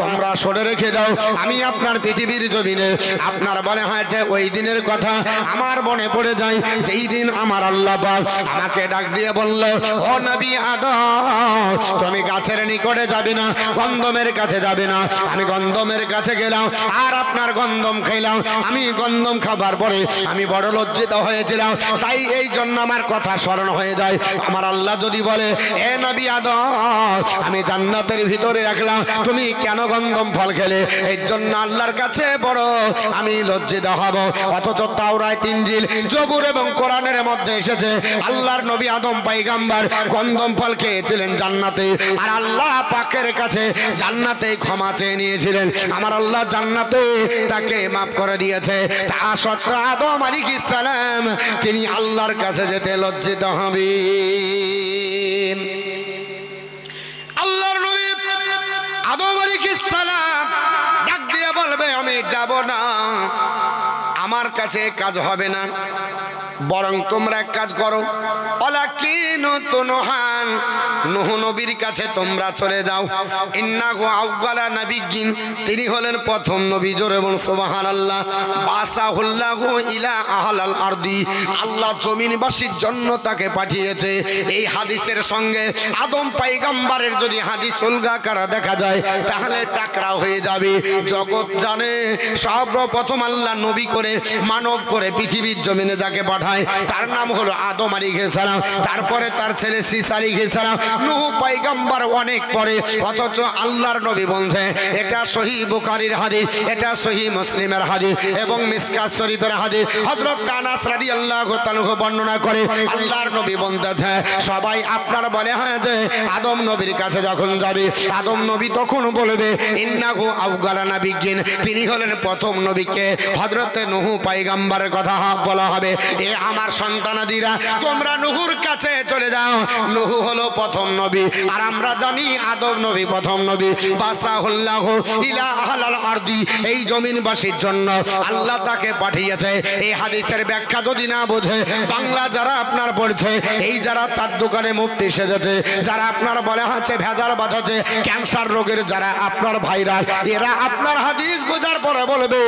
তোমরা শুনে রেখে দাও, আমি আপনার পৃথিবীর জমিনে আপনার মনে হয়েছে ওই দিনের কথা আমার মনে পড়ে যায়, যেই দিন আমার আল্লাহ পাক আমাকে ডাক দিয়ে বলল, ও নবী আদম, তুমি গাছের নিকটে যাবে না, গন্ধমের কাছে যাবে না। আমি গন্ধমের কাছে গেলাম আর আপনার গন্ধম খাইলাম। আমি গন্ধম খাবার পরে আমি বড় লজ্জিত হয়েছিলাম, তাই এই জন্য আমার কথা স্মরণ হয়ে যায়। আমার আল্লাহ যদি বলে, এ নবী আদম, আমি জান্নাতের ভিতরে রাখলাম, তুমি কেন গন্ধম ফল খেলে? এই জন্য আল্লাহর কাছে বড় আমি লজ্জিত হব। অথচ তাওরাত, ইনজিল, জবুর এবং কোরআনের মধ্যে এসেছে আল্লাহর নবী আদম পয়গম্বর গন্ধম ফল খেয়েছিলেন জান্নাতে, আর আল্লাহ পাকের কাছে জান্নাতে ক্ষমা চেয়ে নিয়েছিলেন। আমার আল্লাহ জান্নাতে তাকে মাফ করে দিয়েছে। তা সত্ত্বেও আদম আলাইহিস সালাম তিনি আল্লাহর কাছে যেতে লজ্জিত হবেন। আল্লাহর নবী আদম আলাইহিস সালাম ডাক দিয়ে বলবে, আমি যাব না, আমার কাছে কাজ হবে না, বরং তোমরা এক কাজ করো, নূহ নবীর কাছে তোমরা চলে যাও। ইন্নাহু আউয়ালা নাবিয়্যিন, তিনি হলেন প্রথম নবী। জোরে বলুন সুবহানাল্লাহ। বাসাহুল্লাহু ইলা আহলাল আরদি, আল্লাহ জমিনবাসীর জন্য তাকে পাঠিয়েছে। এই হাদিসের সঙ্গে আদম পয়গম্বরের যদি হাদিস উল্গা করা দেখা যায় তাহলে টাকরা হয়ে যাবে। জগৎ জানে সর্বপ্রথম আল্লাহ নবী করে মানব করে পৃথিবীর জমিনে যাকে পাঠায় তার নাম হলো আদম আলাইহিস সালাম, তারপরে তার ছেলে শীস আলাইহিস সালাম, নূহ পয়গম্বর অনেক পরে। অথচ আল্লাহর নবী বলছে, এটা সহিহ বুখারীর হাদিস, এটা সহিহ মুসলিমের হাদিস এবং মিশকাত শরীফের হাদিস। হযরত আনাস রাদিয়াল্লাহু তাআলা বর্ণনা করে আল্লাহর নবী বলতেছে, সবাই আপনার বলে হয় যে আদম নবীর কাছে যখন যাবে, আদম নবী তখন বলবে, ইন্নাহু আউয়ালা নাবিয়্যিন, তিনি হলেন প্রথম নবীকে হযরত নূহ পয়গম্বরের কথা বলা হবে। এ আমার সন্তানাদিরা, তোমরা নূহুর কাছে চলে যাও, নূহ হলো প্রথম নবী, আর আমরা জানি আদম নবী প্রথম নবী। বাসাহুল্লাহু ইলা আহলাল আরদি, এই জমিনবাসীর জন্য আল্লাহ তাকে পাঠিয়েছে। এই হাদিসের ব্যাখ্যা যদি না বোঝে, বাংলা যারা আপনার পড়ছে, এই যারা চার দোকানে মুফতি সেজেছে, যারা আপনার বলে হচ্ছে ভেজাল বাঁধাচ্ছে, ক্যান্সার রোগের যারা আপনার ভাইরাস, এরা আপনার হাদিস বোঝার পরে বলবে,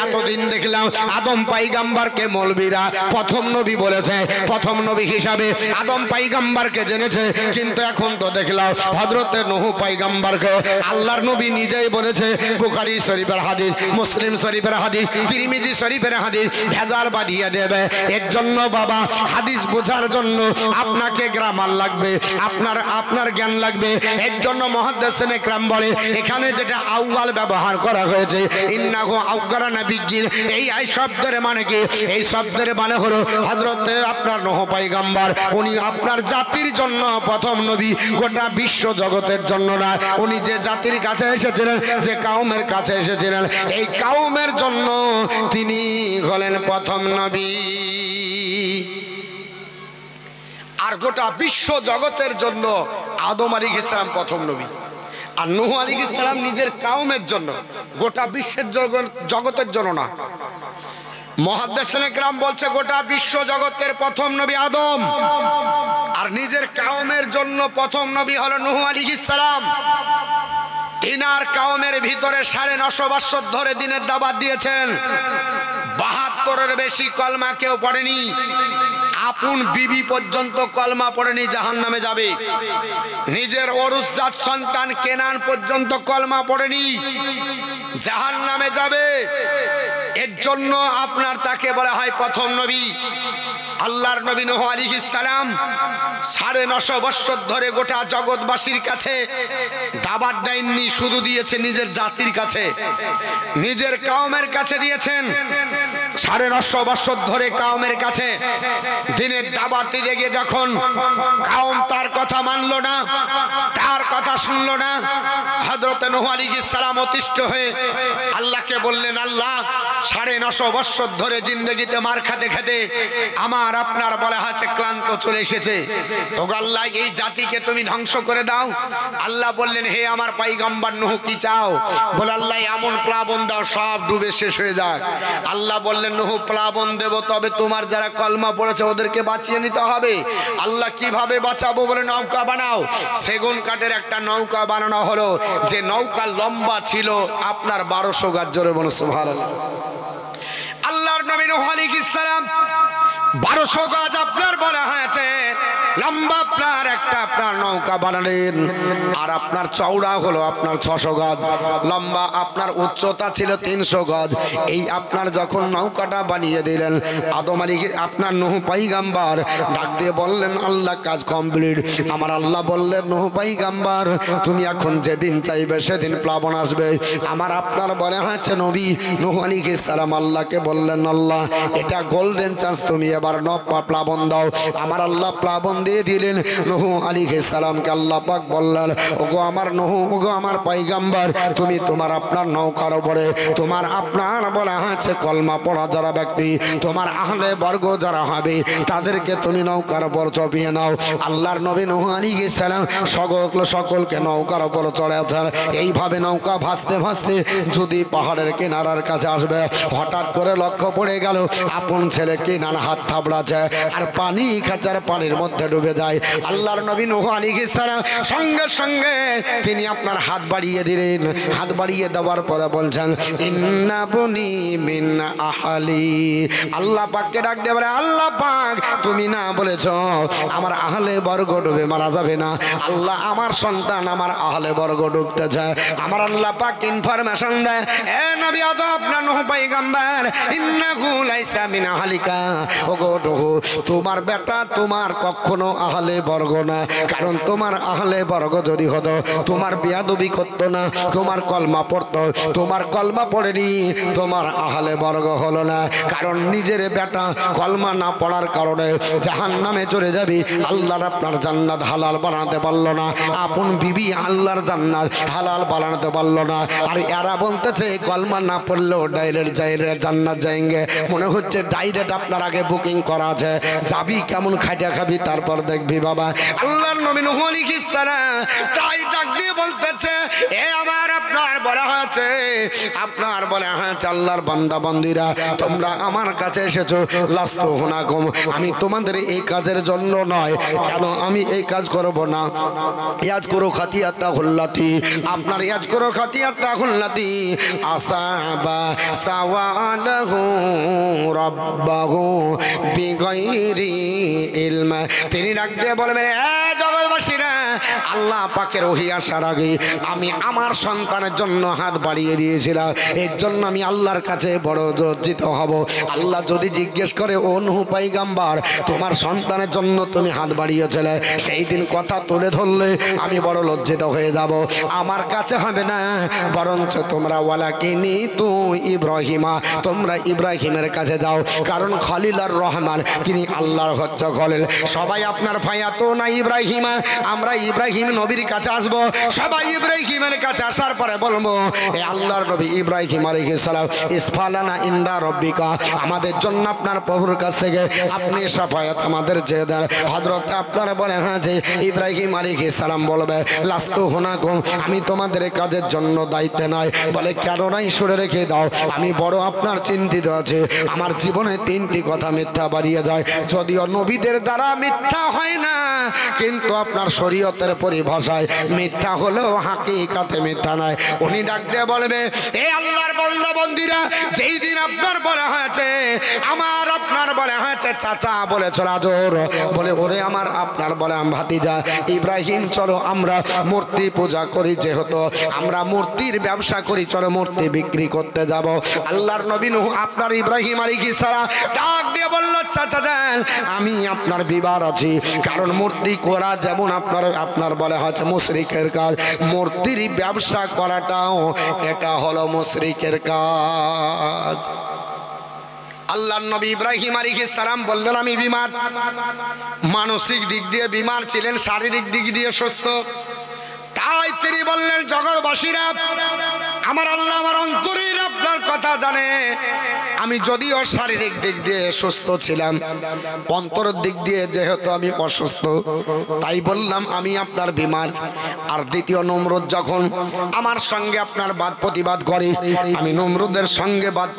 এতদিন দেখলাম আদম পয়গম্বরকে মৌলবীরা প্রথম নবী বলেছে, প্রথম নবী হিসাবে আদম পয়গম্বরকে জেনেছে, কিন্তু এখন তো দেখলাম হযরতে নূহ পয়গম্বরকে আল্লাহর নবী নিজেই বলেছে। বুখারী শরীফের হাদিস, মুসলিম শরীফের হাদিস, তিরমিজি শরীফের হাদিস ভেজাল বাঁধিয়ে দেবে। এর জন্য বাবা, হাদিস বোঝার জন্য আপনাকে গ্রামার লাগবে, আপনার জ্ঞান লাগবে। এর জন্য মুহাদ্দিসিন ইকরাম বলে, এখানে যেটা আউয়াল ব্যবহার করা হয়েছে, ইন্নাহু আউয়ালা নাবিয়্যিন, এই শব্দের মানে কি? এই শব্দের মানে হলো হযরতে আপনার নূহ পয়গম্বর, উনি আপনার জাতির জন্য প্রথম নবী, গোটা বিশ্ব জগতের জন্য না। উনি যে জাতির কাছে এসেছিলেন, যে কওমের কাছে এসেছিলেন, এই কওমের জন্য তিনি হলেন প্রথম নবী। আর গোটা বিশ্ব জগতের জন্য আদম আলাইহিস সালাম প্রথম নবী, আর নূহ আলাইহিস সালাম নিজের কওমের জন্য, গোটা বিশ্বের জগতের জন্য না। মুহাদ্দিসিন ইকরাম বলছে গোটা বিশ্ব জগতের প্রথম নবী আদম, আর নিজের কওমের জন্য প্রথম নবী হলো নূহ আলাইহিস সালাম। তিনার কওমের ভিতরে 950 বছর ধরে দিনের দাওয়াত দিয়েছেন। 72-এর বেশি কলমা কেউ পড়েনি। আপন বিবি পর্যন্ত কলমা পড়েনি, জাহান্নামে যাবে। নিজের অরুসজাত সন্তান কেনান পর্যন্ত কলমা পড়েনি, জাহান্নামে যাবে। এর জন্য আপনার তাকে বলা হয় প্রথম নবী। আল্লাহর নবী নূহ আলাইহিস সালাম 950 বছর ধরে গোটা জগৎবাসীর কাছে দাওয়াত দেননি, শুধু দিয়েছে নিজের জাতির কাছে, নিজের কওমের কাছে দিয়েছেন। 950 বছর ধরে কওমের কাছে দিনের দাওয়াত দিতে গিয়ে যখন কওম তার কথা মানলো না, তার কথা শুনলো না, হযরত নূহ আলাইহিস সালাম অতিষ্ঠ হয়ে আল্লাহকে বললেন, আল্লাহ 950 বছর ধরে জিন্দেগিতে মার খেতে খেতে আমার আমার আপনার বলা হচ্ছে ক্লান্ত চলে এসেছে, ওগো আল্লাহ এই জাতিকে তুমি ধ্বংস করে দাও। আল্লাহ বললেন হে আমার পয়গম্বর নূহ কি চাও? বলে আল্লাহ এমন প্লাবন দাও সব ডুবে শেষ হয়ে যাক। আল্লাহ বললেন নূহ প্লাবন দেব, তবে তোমার যারা কলমা পড়েছে ওদেরকে বাঁচিয়ে নিতে হবে। আল্লাহ কিভাবে বাঁচাবো? বলে নৌকা বানাও। সেগুন কাঠের একটা নৌকা বানানো হলো, যে নৌকা লম্বা ছিল আপনার 1200 গজ। জোরে বলুন সুবহানাল্লাহ। আল্লাহর নবী নূহ আলাইহিস সালাম 1200 গজ আপনার বলা হয়েছে লম্বা আপনার একটা আপনার নৌকা বানালেন, আর আপনার চওড়া হলো আপনার 600 গজ, লম্বা আপনার উচ্চতা ছিল 300 গজ। এই আপনার যখন নৌকাটা বানিয়ে দিলেন, আদম আলাইহিস আপনার নূহ পয়গম্বর ডাক দিয়ে বললেন আল্লাহ কাজ কমপ্লিট। আমার আল্লাহ বললেন নূহ পয়গম্বর তুমি এখন যেদিন চাইবে সেদিন প্লাবন আসবে। আমার আপনার বলা হয়েছে নবী নূহ আলাইহিস সালাম আল্লাহকে বললেন আল্লাহ এটা গোল্ডেন চান্স, তুমি এবার প্লাবন দাও। আমার আল্লাহ প্লাবন দিয়ে দিলেন। নূহ আলাইহিস সালামকে আল্লাহ পাক বললেন ওগো আমার নূহ, ওগো আমার পয়গম্বর, তুমি তোমার আপনার নৌকার উপরে তোমার আপনার বলা হয়েছে কলমা পড়া যারা ব্যক্তি, তোমার আহলে বর্গ যারা হবে তাদেরকে তুমি নৌকার উপর চাপিয়ে নাও। আল্লাহর নবী নূহ আলাইহিস সালাম সকলকে নৌকার উপর চড়াচ্ছেন। এইভাবে নৌকা ভাসতে ভাসতে যদি পাহাড়ের কিনারার কাছে আসবে, হঠাৎ করে লক্ষ্য পড়ে গেল আপন ছেলে কিনার হাত থাবড়াচ্ছে আর পানি খাঁচার পানির মধ্যে ডুবে যায়। আল্লাহর নবী নূহ আলাইহিস সালাম সঙ্গে সঙ্গে তিনি আপনার হাত বাড়িয়ে দিলেন। হাত বাড়িয়ে দেওয়ার পরে বলছেন ইন্না বুনি মিন আহলি। আল্লাহ পাককে ডাক দিয়ে বলে আল্লাহ পাক তুমি না বলেছো আমার আহলে বর্গ ডুবে মারা যাবে না? আল্লাহ আমার সন্তান আমার আহলে বর্গ ডুবতেছে। আমার আল্লাহ পাক ইনফরমেশন দেয় এ নবী আদম আপনার নূহ পয়গম্বর ইন্নাহু লাইসা মিন আহলিকা, ওগো নূহ তোমার বেটা তোমার কখনো আহলে বর্গ না, কারণ তোমার আহলে বর্গ যদি হতো তোমার বেয়াদবি করতো না, তোমার কলমা পড়তো, তোমার কলমা পড়েনি তোমার আহলে বর্গ হলো না, কারণ নিজের বেটা কলমা না পড়ার কারণে জাহান্নামে চলে যাবি। আল্লাহর আপনার জান্নাত হালাল বানাতে পারলো না, আপন বিবি আল্লাহর জান্নাত হালাল বানাতে পারলো না। আর এরা বলতেছে কলমা না পড়লেও ডাইরেক্ট জান্নাত যাएंगे। মনে হচ্ছে ডাইরেক্ট আপনার আগে বুকিং করা আছে, যাবি কেমন খাইটা খাবি তারপর দেখবি বাবা। আল্লাহর নবী নূহ আলাইহিস সালাম তাই ডাক দিয়ে বলতেছে এ আমার আপনার বলা হয়েছে আপনার বলা হয়েছে আল্লাহর বান্দা বান্দিরা তোমরা আমার কাছে এসেছো লাস্তু হুনাকুম, আমি তোমাদের এই কাজের জন্য নয়। কেন আমি এই কাজ করব না? ইয়াজ করো খাতিয়াতা হুল্লাতি, আপনার ইয়াজ করো খাতিয়াতা হুল্লাতি আসাবা সাওয়ালাহু রাব্বাহু বিগাইরি ইলম। তিনি ডাক দিয়ে বলবেন এ জগৎবাসীরা আল্লাহ পাকের ওহী আসার আগে আমি আমার সন্তানের জন্য হাত বাড়িয়ে দিয়েছিলাম, এর জন্য আমি আল্লাহর কাছে বড় লজ্জিত হব। আল্লাহ যদি জিজ্ঞেস করে ও নূহ পয়গম্বর তোমার সন্তানের জন্য তুমি হাত বাড়িয়েছিলে, সেই দিন কথা তুলে ধরলে আমি বড় লজ্জিত হয়ে যাব। আমার কাছে হবে না, বরঞ্চ তোমরা ওয়ালাকিনি তু ইব্রাহিমা, তোমরা ইব্রাহিমের কাছে যাও, কারণ খলিলুর রহমান তিনি আল্লাহর হচ্ছে খলিল। সবাই আপনার ফায়াত না ইব্রাহিমা, আমরা ইব্রাহিম নবীর কাছে আসবো, সবাই ইব্রাহিমের কাছে আসার পরে বলবো এ আল্লাহর নবী ইব্রাহিম আলাইহিস সালাম ইসফালানা ইনদা রব্বিকা, আমাদের জন্য আপনার প্রভুর কাছ থেকে আপনি শাফায়াত আমাদের চেয়ে দেন। হযরত আপনারা বলে হ্যাঁ যে ইব্রাহিম আলাইহিস সালাম বলবে লাস্তু হুনাকুম, আমি তোমাদের কাজের জন্য দায়িত্বে নয়। বলে কেন নাই? শুনে রেখে দাও, আমি বড় আপনার চিন্তিত আছে। আমার জীবনে 3টি কথা মিথ্যা বাড়িয়ে যায়, যদিও নবীদের দ্বারা মিথ্যা হয় না, কিন্তু আপনার শরীয়তের পরিভাষায় মিথ্যা হলেও হাকিকাতে মিথ্যা নয়। উনি ডাক দিয়ে বলবে এ আল্লাহর বান্দা বান্দীরা, যেই দিন আপনার বলা হয়েছে আমার আপনার বলা হয়েছে চাচা বলেছ রাজর, বলে ওরে আমার আপনার বলে ভাতিজা ইব্রাহিম চলো আমরা মূর্তি পূজা করি, যেহেতু আমরা মূর্তির ব্যবসা করি চলো মূর্তি বিক্রি করতে যাব। আল্লাহর নবী নূহ আপনার ইব্রাহিম আলাইহিস সালাম ডাক দিয়ে বলল চাচা যান আমি আপনার বিবার আছি, কারণ মূর্তি করা যেমন আপনার বলা হয়েছে মুশরিকের কাজ, মূর্তির ব্যবসা করাটাও এটা হলো মুশরিকের কাজ। আল্লাহর নবী ইব্রাহিম আলাইহিস সালাম বললেন আমি বিমার, মানসিক দিক দিয়ে বিমার ছিলেন, শারীরিক দিক দিয়ে সুস্থ। তাই তিনি বললেন জগৎবাসীরা আমার আল্লাহ আমার অন্তরের আপনার কথা জানে আমি যদিও শারীরিক দিক দিয়ে সুস্থ ছিলাম, অন্তরের দিক দিয়ে যেহেতু আমি অসুস্থ, তাই বললাম আমি আপনার বিমার। আর দ্বিতীয় নমরুদ যখন আমার সঙ্গে আপনার বাদ প্রতিবাদ করে, আমি নমরুদের সঙ্গে বাদ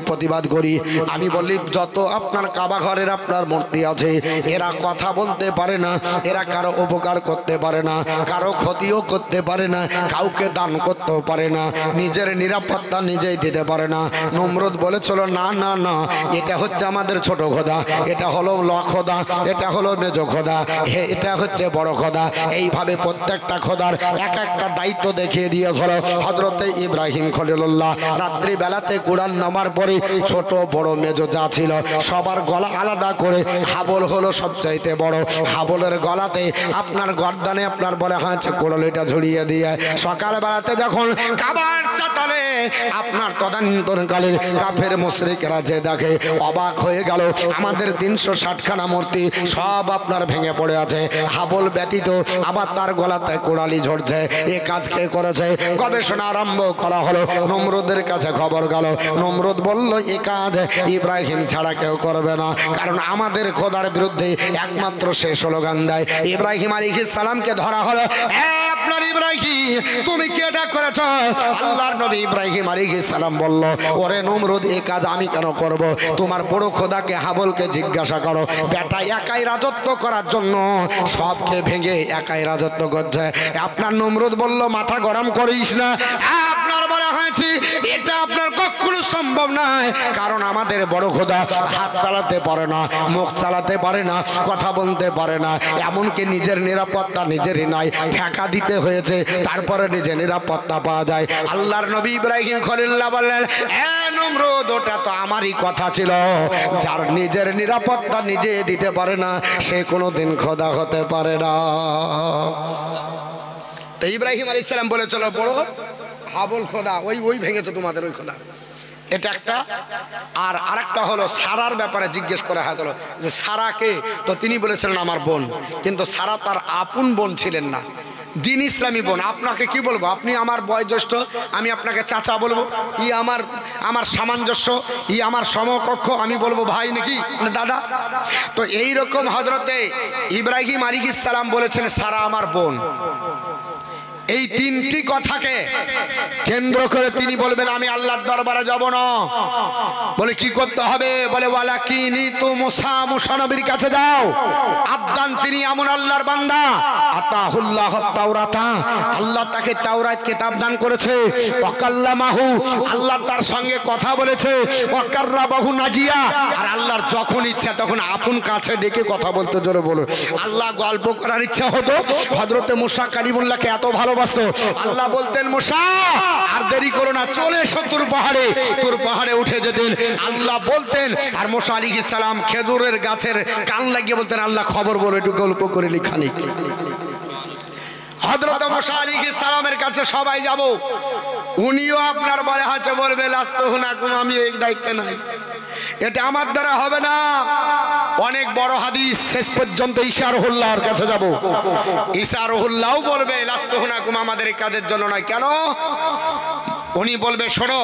প্রতিবাদ করি। আমি বলি যত আপনার কাবা ঘরের আপনার মূর্তি আছে এরা কথা বলতে পারে না, এরা কারো উপকার করতে পারে না, কারো ক্ষতিও করতে পারে না, কাউকে দান করতেও পারে না, নিজের নিরাপত্তা নিজেই দিতে পারে না। নমরুদ বলেছিল না না না, এটা হচ্ছে আমাদের ছোট খোদা, এটা হলো ল খোদা, এটা হলো মেজ খোদা, এটা হচ্ছে বড় খোদা। এইভাবে প্রত্যেকটা খোদার এক একটা দায়িত্ব দেখিয়ে দিয়েছিল হযরতে ইব্রাহিম খলিলুল্লাহ। রাত্রি বেলাতে কুরআন নামার পরে ছোট বড় মেজ যা ছিল সবার গলা আলাদা করে হাবল হলো সবচাইতে বড়। হাবলের গলাতে আপনার গর্দানে আপনার বলে হাঁচে কোড়লিটা ঝুলিয়ে দিয়ে সকাল বেলাতে যখন কাবার চাতালে আপনার তদানীন্তনকালীন কাফের মুশরিকরা যে দেখে অবাক হয়ে গেল, আমাদের 360 খানা মূর্তি সব আপনার ভেঙে পড়ে আছে, হাবল ব্যতীত আবার তার গলাতে কোড়ালি ঝরছে। এ কাজ কে করেছে? গবেষণা আরম্ভ করা হলো, নমরুদের কাছে খবর গেল। নমরুদ বলল এ কাজ ইব্রাহিম ছাড়া কেউ করবে না, কারণ আমাদের খোদার বিরুদ্ধে একমাত্র সে স্লোগান দেয়। ইব্রাহিম আলাইহিস সালামকে ধরা হলো, আপনার ইব্রাহিম তুমি কি এটা করেছো? আল্লাহর নবী ইব্রাহিম আলাইহিস সালাম বলল, ওরে নমরুদ এই কাজ আমি কেন করব? তোমার বড় খোদাকে হাবলকে জিজ্ঞাসা করো, বেটা একাই রাজত্ব করার জন্য সবকে ভেঙে একাই রাজত্ব করছে। আপনার নমরুদ বলল মাথা গরম করিস না, আপনার বলা হয়েছে এটা আপনার কখনো সম্ভব নয়, কারণ আমাদের বড় খোদা হাত চালাতে পারে না, মুখ চালাতে পারে না, কথা বলতে পারে না, এমনকি নিজের নিরাপত্তা নিজেরই নাই, ঠেকা দিতে হয়েছে তারপরে নিজের নিরাপত্তা পাওয়া যায়। আল্লাহর নবী ইব্রাহিম খলিলুল্লাহ বললেন, নমরুদ ওটা তো আমারই কথা ছিল, যার নিজের নিরাপত্তা নিজে দিতে পারে না সে কোনোদিন খোদা হতে পারে না। তো ইব্রাহিম আলাইহিস সালাম বলেছিল বড় হাবল খোদা, ওই ভেঙেছে তোমাদের ওই খোদা, এটা একটা। আর আরেকটা হলো সারার ব্যাপারে জিজ্ঞেস করা হয়েছিল যে সারা কে? তো তিনি বলেছিলেন আমার বোন, কিন্তু সারা তার আপন বোন ছিলেন না, দিন ইসলামী বোন। আপনাকে কি বলবো, আপনি আমার বয়োজ্যেষ্ঠ, আমি আপনাকে চাচা বলবো, ই আমার সামঞ্জস্য, ই আমার সমকক্ষ, আমি বলবো ভাই নাকি দাদা। তো এই রকম হযরতে ইব্রাহিম আলাইহিস সালাম বলেছেন সারা আমার বোন। এই তিনটি কথাকে কেন্দ্র করে তিনি বলবেন আমি আল্লাহর দরবারে যাব না। বলে কি করতে হবে? বলে ওয়ালাকিনি তু মুসা, মুসা নবীর কাছে যাও। আবদান তিনি এমন আল্লাহর বান্দা, আতাহুল্লাহ তাওরাতা, আল্লাহ তাকে তাওরাত কিতাব দান করেছে, ওয়াকাল্লামাহু, আল্লাহ তার সঙ্গে কথা বলেছে, ওয়াকাররাবাহু নাজিয়া, আর আল্লাহর যখন ইচ্ছা তখন আপন কাছে ডেকে কথা বলতে। জোরে বলুন। আল্লাহ গল্প করার ইচ্ছা হতো, হযরতে মুসা কালিমুল্লাহকে এত ভালো আল্লাহ বলতেন মুসা আর দেরি করো না, চলে এসো তুর পাহাড়ে। তুর পাহাড়ে উঠে যেতেন, আল্লাহ বলতেন, আর মুসা আলাইহিস সালাম খেজুরের গাছের কান লাগিয়ে বলতেন আল্লাহ খবর বলো, একটু গল্প করে লিখানিক। হযরত মুসা আলাইহিস সালামের কাছে সবাই যাব, উনিও আপনার বলে আছে বলবে লাস্তুহুনাকুম, আমি এই দায়িত্বে নাই, এটা আমার দ্বারা হবে না। অনেক বড় হাদিস, শেষ পর্যন্ত ঈসা রুহুল্লাহর কাছে যাব, ঈসা রুহুল্লাহও বলবে লাস্তুহুনাকুম, আমাদের এই কাজের জন্য নয়। কেন? উনি বলবে শোনো,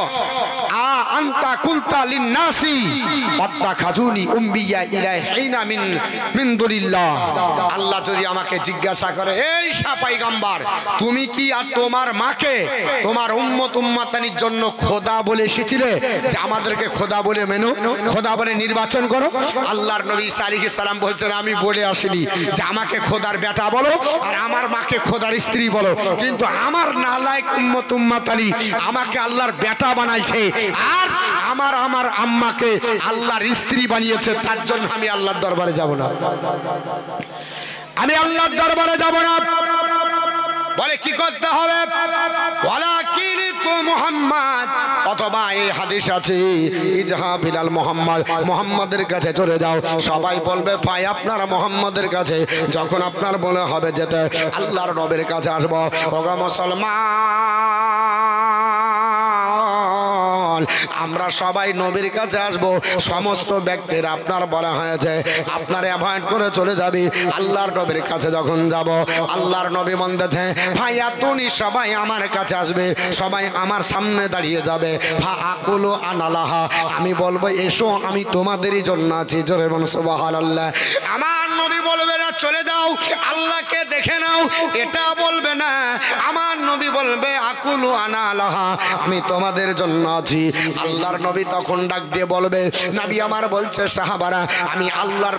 আনতা কুলতা লিন্নাসি আত্তাখাজুনি উম্বিয়া ইলাইহিনা মিন দুনিল্লাহ। আল্লাহ যদি আমাকে জিজ্ঞাসা করে এই পয়গম্বর তুমি কি আর তোমার মাকে তোমার উম্মত উম্মাতানির জন্য খোদা বলে এসেছিলে, যে আমাদেরকে খোদা বলে মেনো, খোদা বলে নির্বাচন করো? আল্লাহর নবী ঈসা আলাইহিস সালাম বলছেন আমি বলে আসিনি যে আমাকে খোদার বেটা বলো আর আমার মাকে খোদার স্ত্রী বলো, কিন্তু আমার নালায়েক উম্মত উম্মাতানি আমাকে আল্লাহর বেটা বানাইছে আর আমার আম্মাকে আল্লাহর স্ত্রী বানিয়েছে, তার জন্য আমি আল্লাহর দরবারে যাব না, আমি আল্লাহর দরবারে যাব না। বলে কি করতে হবে? ওয়ালাকিন তু মুহাম্মদ, অথবা এই হাদিস আছে ইজহা বিলাল মুহাম্মদ, মুহাম্মাদের কাছে চলে যাও। সবাই বলবে ভাই আপনার মুহাম্মাদের কাছে, যখন আপনার বলে হবে যেতে আল্লাহর নবীর কাছে আসবো। ওগো মুসলমান, যখন আমরা সবাই নবীর কাছে আসবো, সমস্ত ব্যক্তির আপনার বলা হয়েছে আপনার অ্যাভয়েড করে চলে যাবে। আল্লাহর নবীর কাছে যখন যাব, আল্লাহর নবী বলতেছে ভাইয়া তুমি সবাই আমার কাছে আসবে, সবাই আমার সামনে দাঁড়িয়ে যাবে। ফা আকুলু আনালাহা, আমি বলবো এসো আমি তোমাদেরই জন্য আছি। জোরে বলুন সুবহানাল্লাহ। আমার নবী বলবে না চলে যাও আল্লাহকে দেখে নাও, এটা বলবে না। আমার নবী বলবে আকুলু আনালাহা, আমি তোমাদের জন্য আছি। আল্লাহর নবী তখন ডাক দিয়ে বলবে নবী আমার বলছে সাহাবারা আমি আল্লাহর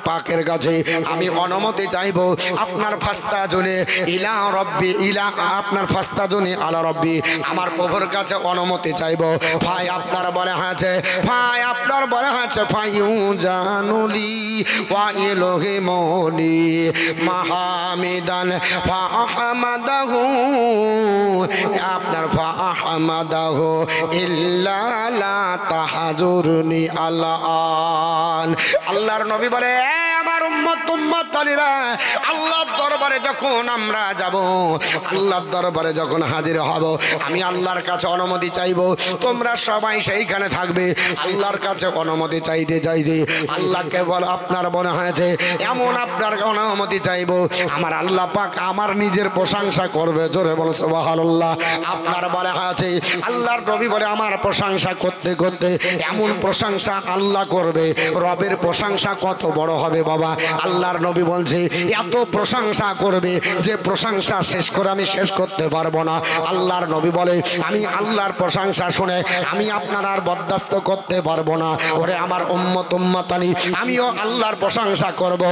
পাকের কাছে আমি অনুমতি চাইবো। আপনার ফাস্তা জনে ইলা রব্বি ইলা, আপনার ফাস্তা জনে আলা রব্বি, আমার প্রভুর কাছে অনুমতি চাইবো। ভাই আপনার বলে হয়েছে, ভাই আপনার বলে হয়েছে ফাইউ জানুলি ওয়া ইলাহি মৌলি মাহামিদান ফাহমাদাহু, আপনার ফাহমাদাহু ইল্লা লা তাহাজুরনি আলান। আল্লাহর নবী বলে আমার উম্মত-উম্মতালিরা, আল্লাহর দরবারে যখন আমরা যাব, আল্লাহর দরবারে যখন হাজির হব, আমি আল্লাহর কাছে অনুমতি চাইবো। তোমরা সবাই সেইখানে থাকবে। আল্লাহর কাছে অনুমতি চাইতে চাইতে আল্লাহকে বল আপনার মনে হয়েছে এমন আপনার অনুমতি চাইবো, আমার আল্লাহ পাক আমার নিজের প্রশংসা করবে। জোরে বলো সুবহানাল্লাহ। আপনার বলে হয়েছে আল্লাহর নবী বলে আমার প্রশংসা করতে করতে এমন প্রশংসা আল্লাহ করবে, রবের প্রশংসা কত বড় হবে বাবা। আল্লাহর নবী বলছে এত প্রশংসা করবে যে প্রশংসা শেষ করে আমি শেষ করতে পারবো না। আল্লাহর নবী বলে আমি আল্লাহর প্রশংসা শুনে আমি আপনার আর বরদাস্ত করতে পারবো না। ওরে আমার উম্মত উম্মতানি, আমিও আল্লাহর প্রশংসা করব।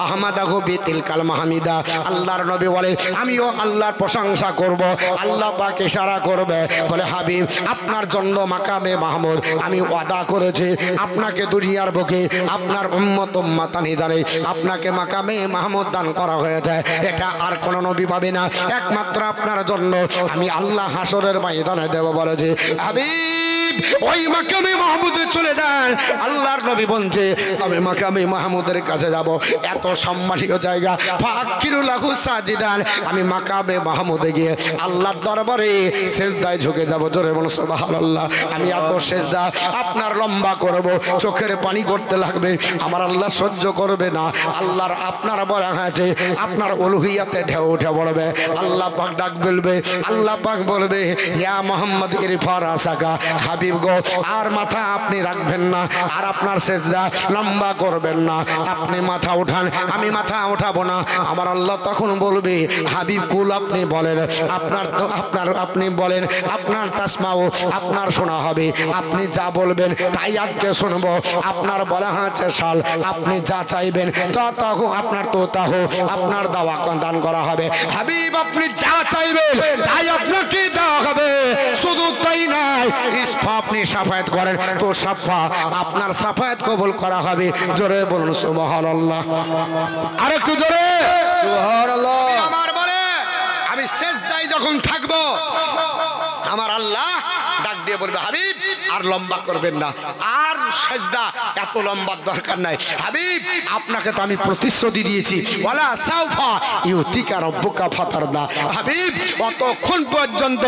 আহমাদাহু বিতিলকাল মাহমিদা, আল্লাহর নবী বলে আমিও আল্লাহর প্রশংসা করব। আল্লাহ পাক ইশারা করবে বলে হাবিব আপনার জন্য মাকামে মাহমুদ আমি ওয়াদা করেছি, আপনাকে দুনিয়ার বুকে আপনার উম্মত উম্মতানি জানে আপনাকে মাকামে মাহমুদ দান করা হয়েছে। এটা আর কোন নবী পাবে না, একমাত্র আপনার জন্য আমি আল্লাহ হাসরের ময়দানে দেব বলেছে। হাবিব ওই মাকামে মাহমুদে চলে যান। আল্লাহর নবী বলছে আমি মাকামে মাহমুদের কাছে যাব, এত সম্মানীয় জায়গা। ফাকিরু লাহু সাজিদান, আমি মাকামে মাহমুদে গিয়ে আল্লাহর দরবারে সেজদায় ঝুঁকে যাব। জোরে বলুন সুবহানাল্লাহ। আমি এত সেজদা আপনার লম্বা করব, চোখের পানি করতে লাগবে, আমার আল্লাহ সহ্য করবে না। আল্লাহর আপনার বলা হয়েছে আপনার উলুহিয়াতে ঢেউ উঠে পড়বে। আল্লাহ পাক ডাক বলবে, আল্লাহ পাক বলবে ইয়া মুহাম্মদ ইরফা রাসাকা, হাবিব গো আর মাথা আপনি রাখবেন না, আর আপনার সেজদা লম্বা করবেন না, আপনি মাথা উঠান। আমি মাথা উঠাবো না। আমার আল্লাহ তখন বলবে হাবিব কুল আপনি বলেন, আপনার তো আপনার আপনি বলেন, আপনার তাসমাও আপনার শোনা হবে, আপনি যা বলবেন তাই আজকে শুনবো। আপনার বলা হয়েছে শাল, আপনি যা চাইবেন তা তাহু আপনার তো তাহু আপনার দাওয়া দান করা হবে। হাবিব আপনি যা চাইবেন তাই আপনাকে দেওয়া হবে। শুধু তাই নয়, ইসফা আপনি সাফায়াত করেন তো সাফা আপনার সাফায়াত কবুল করা হবে। জোরে বলুন সুবহানাল্লাহ। আরেকটু জোরে সুবহানাল্লাহ। আমার বলে আমি সেজদায় যখন থাকবো আমার আল্লাহ ডাক দিয়ে বলবে হাবিব আর লম্বা করবেন না, আর সেজদা এত লম্বার দরকার নাই। হাবিব আপনাকে তো আমি প্রতিশ্রুতি দিয়েছি ওয়ালা সাউফা ইউতিকা রাব্বুকা ফাতারদা। হাবিব অতক্ষণ পর্যন্ত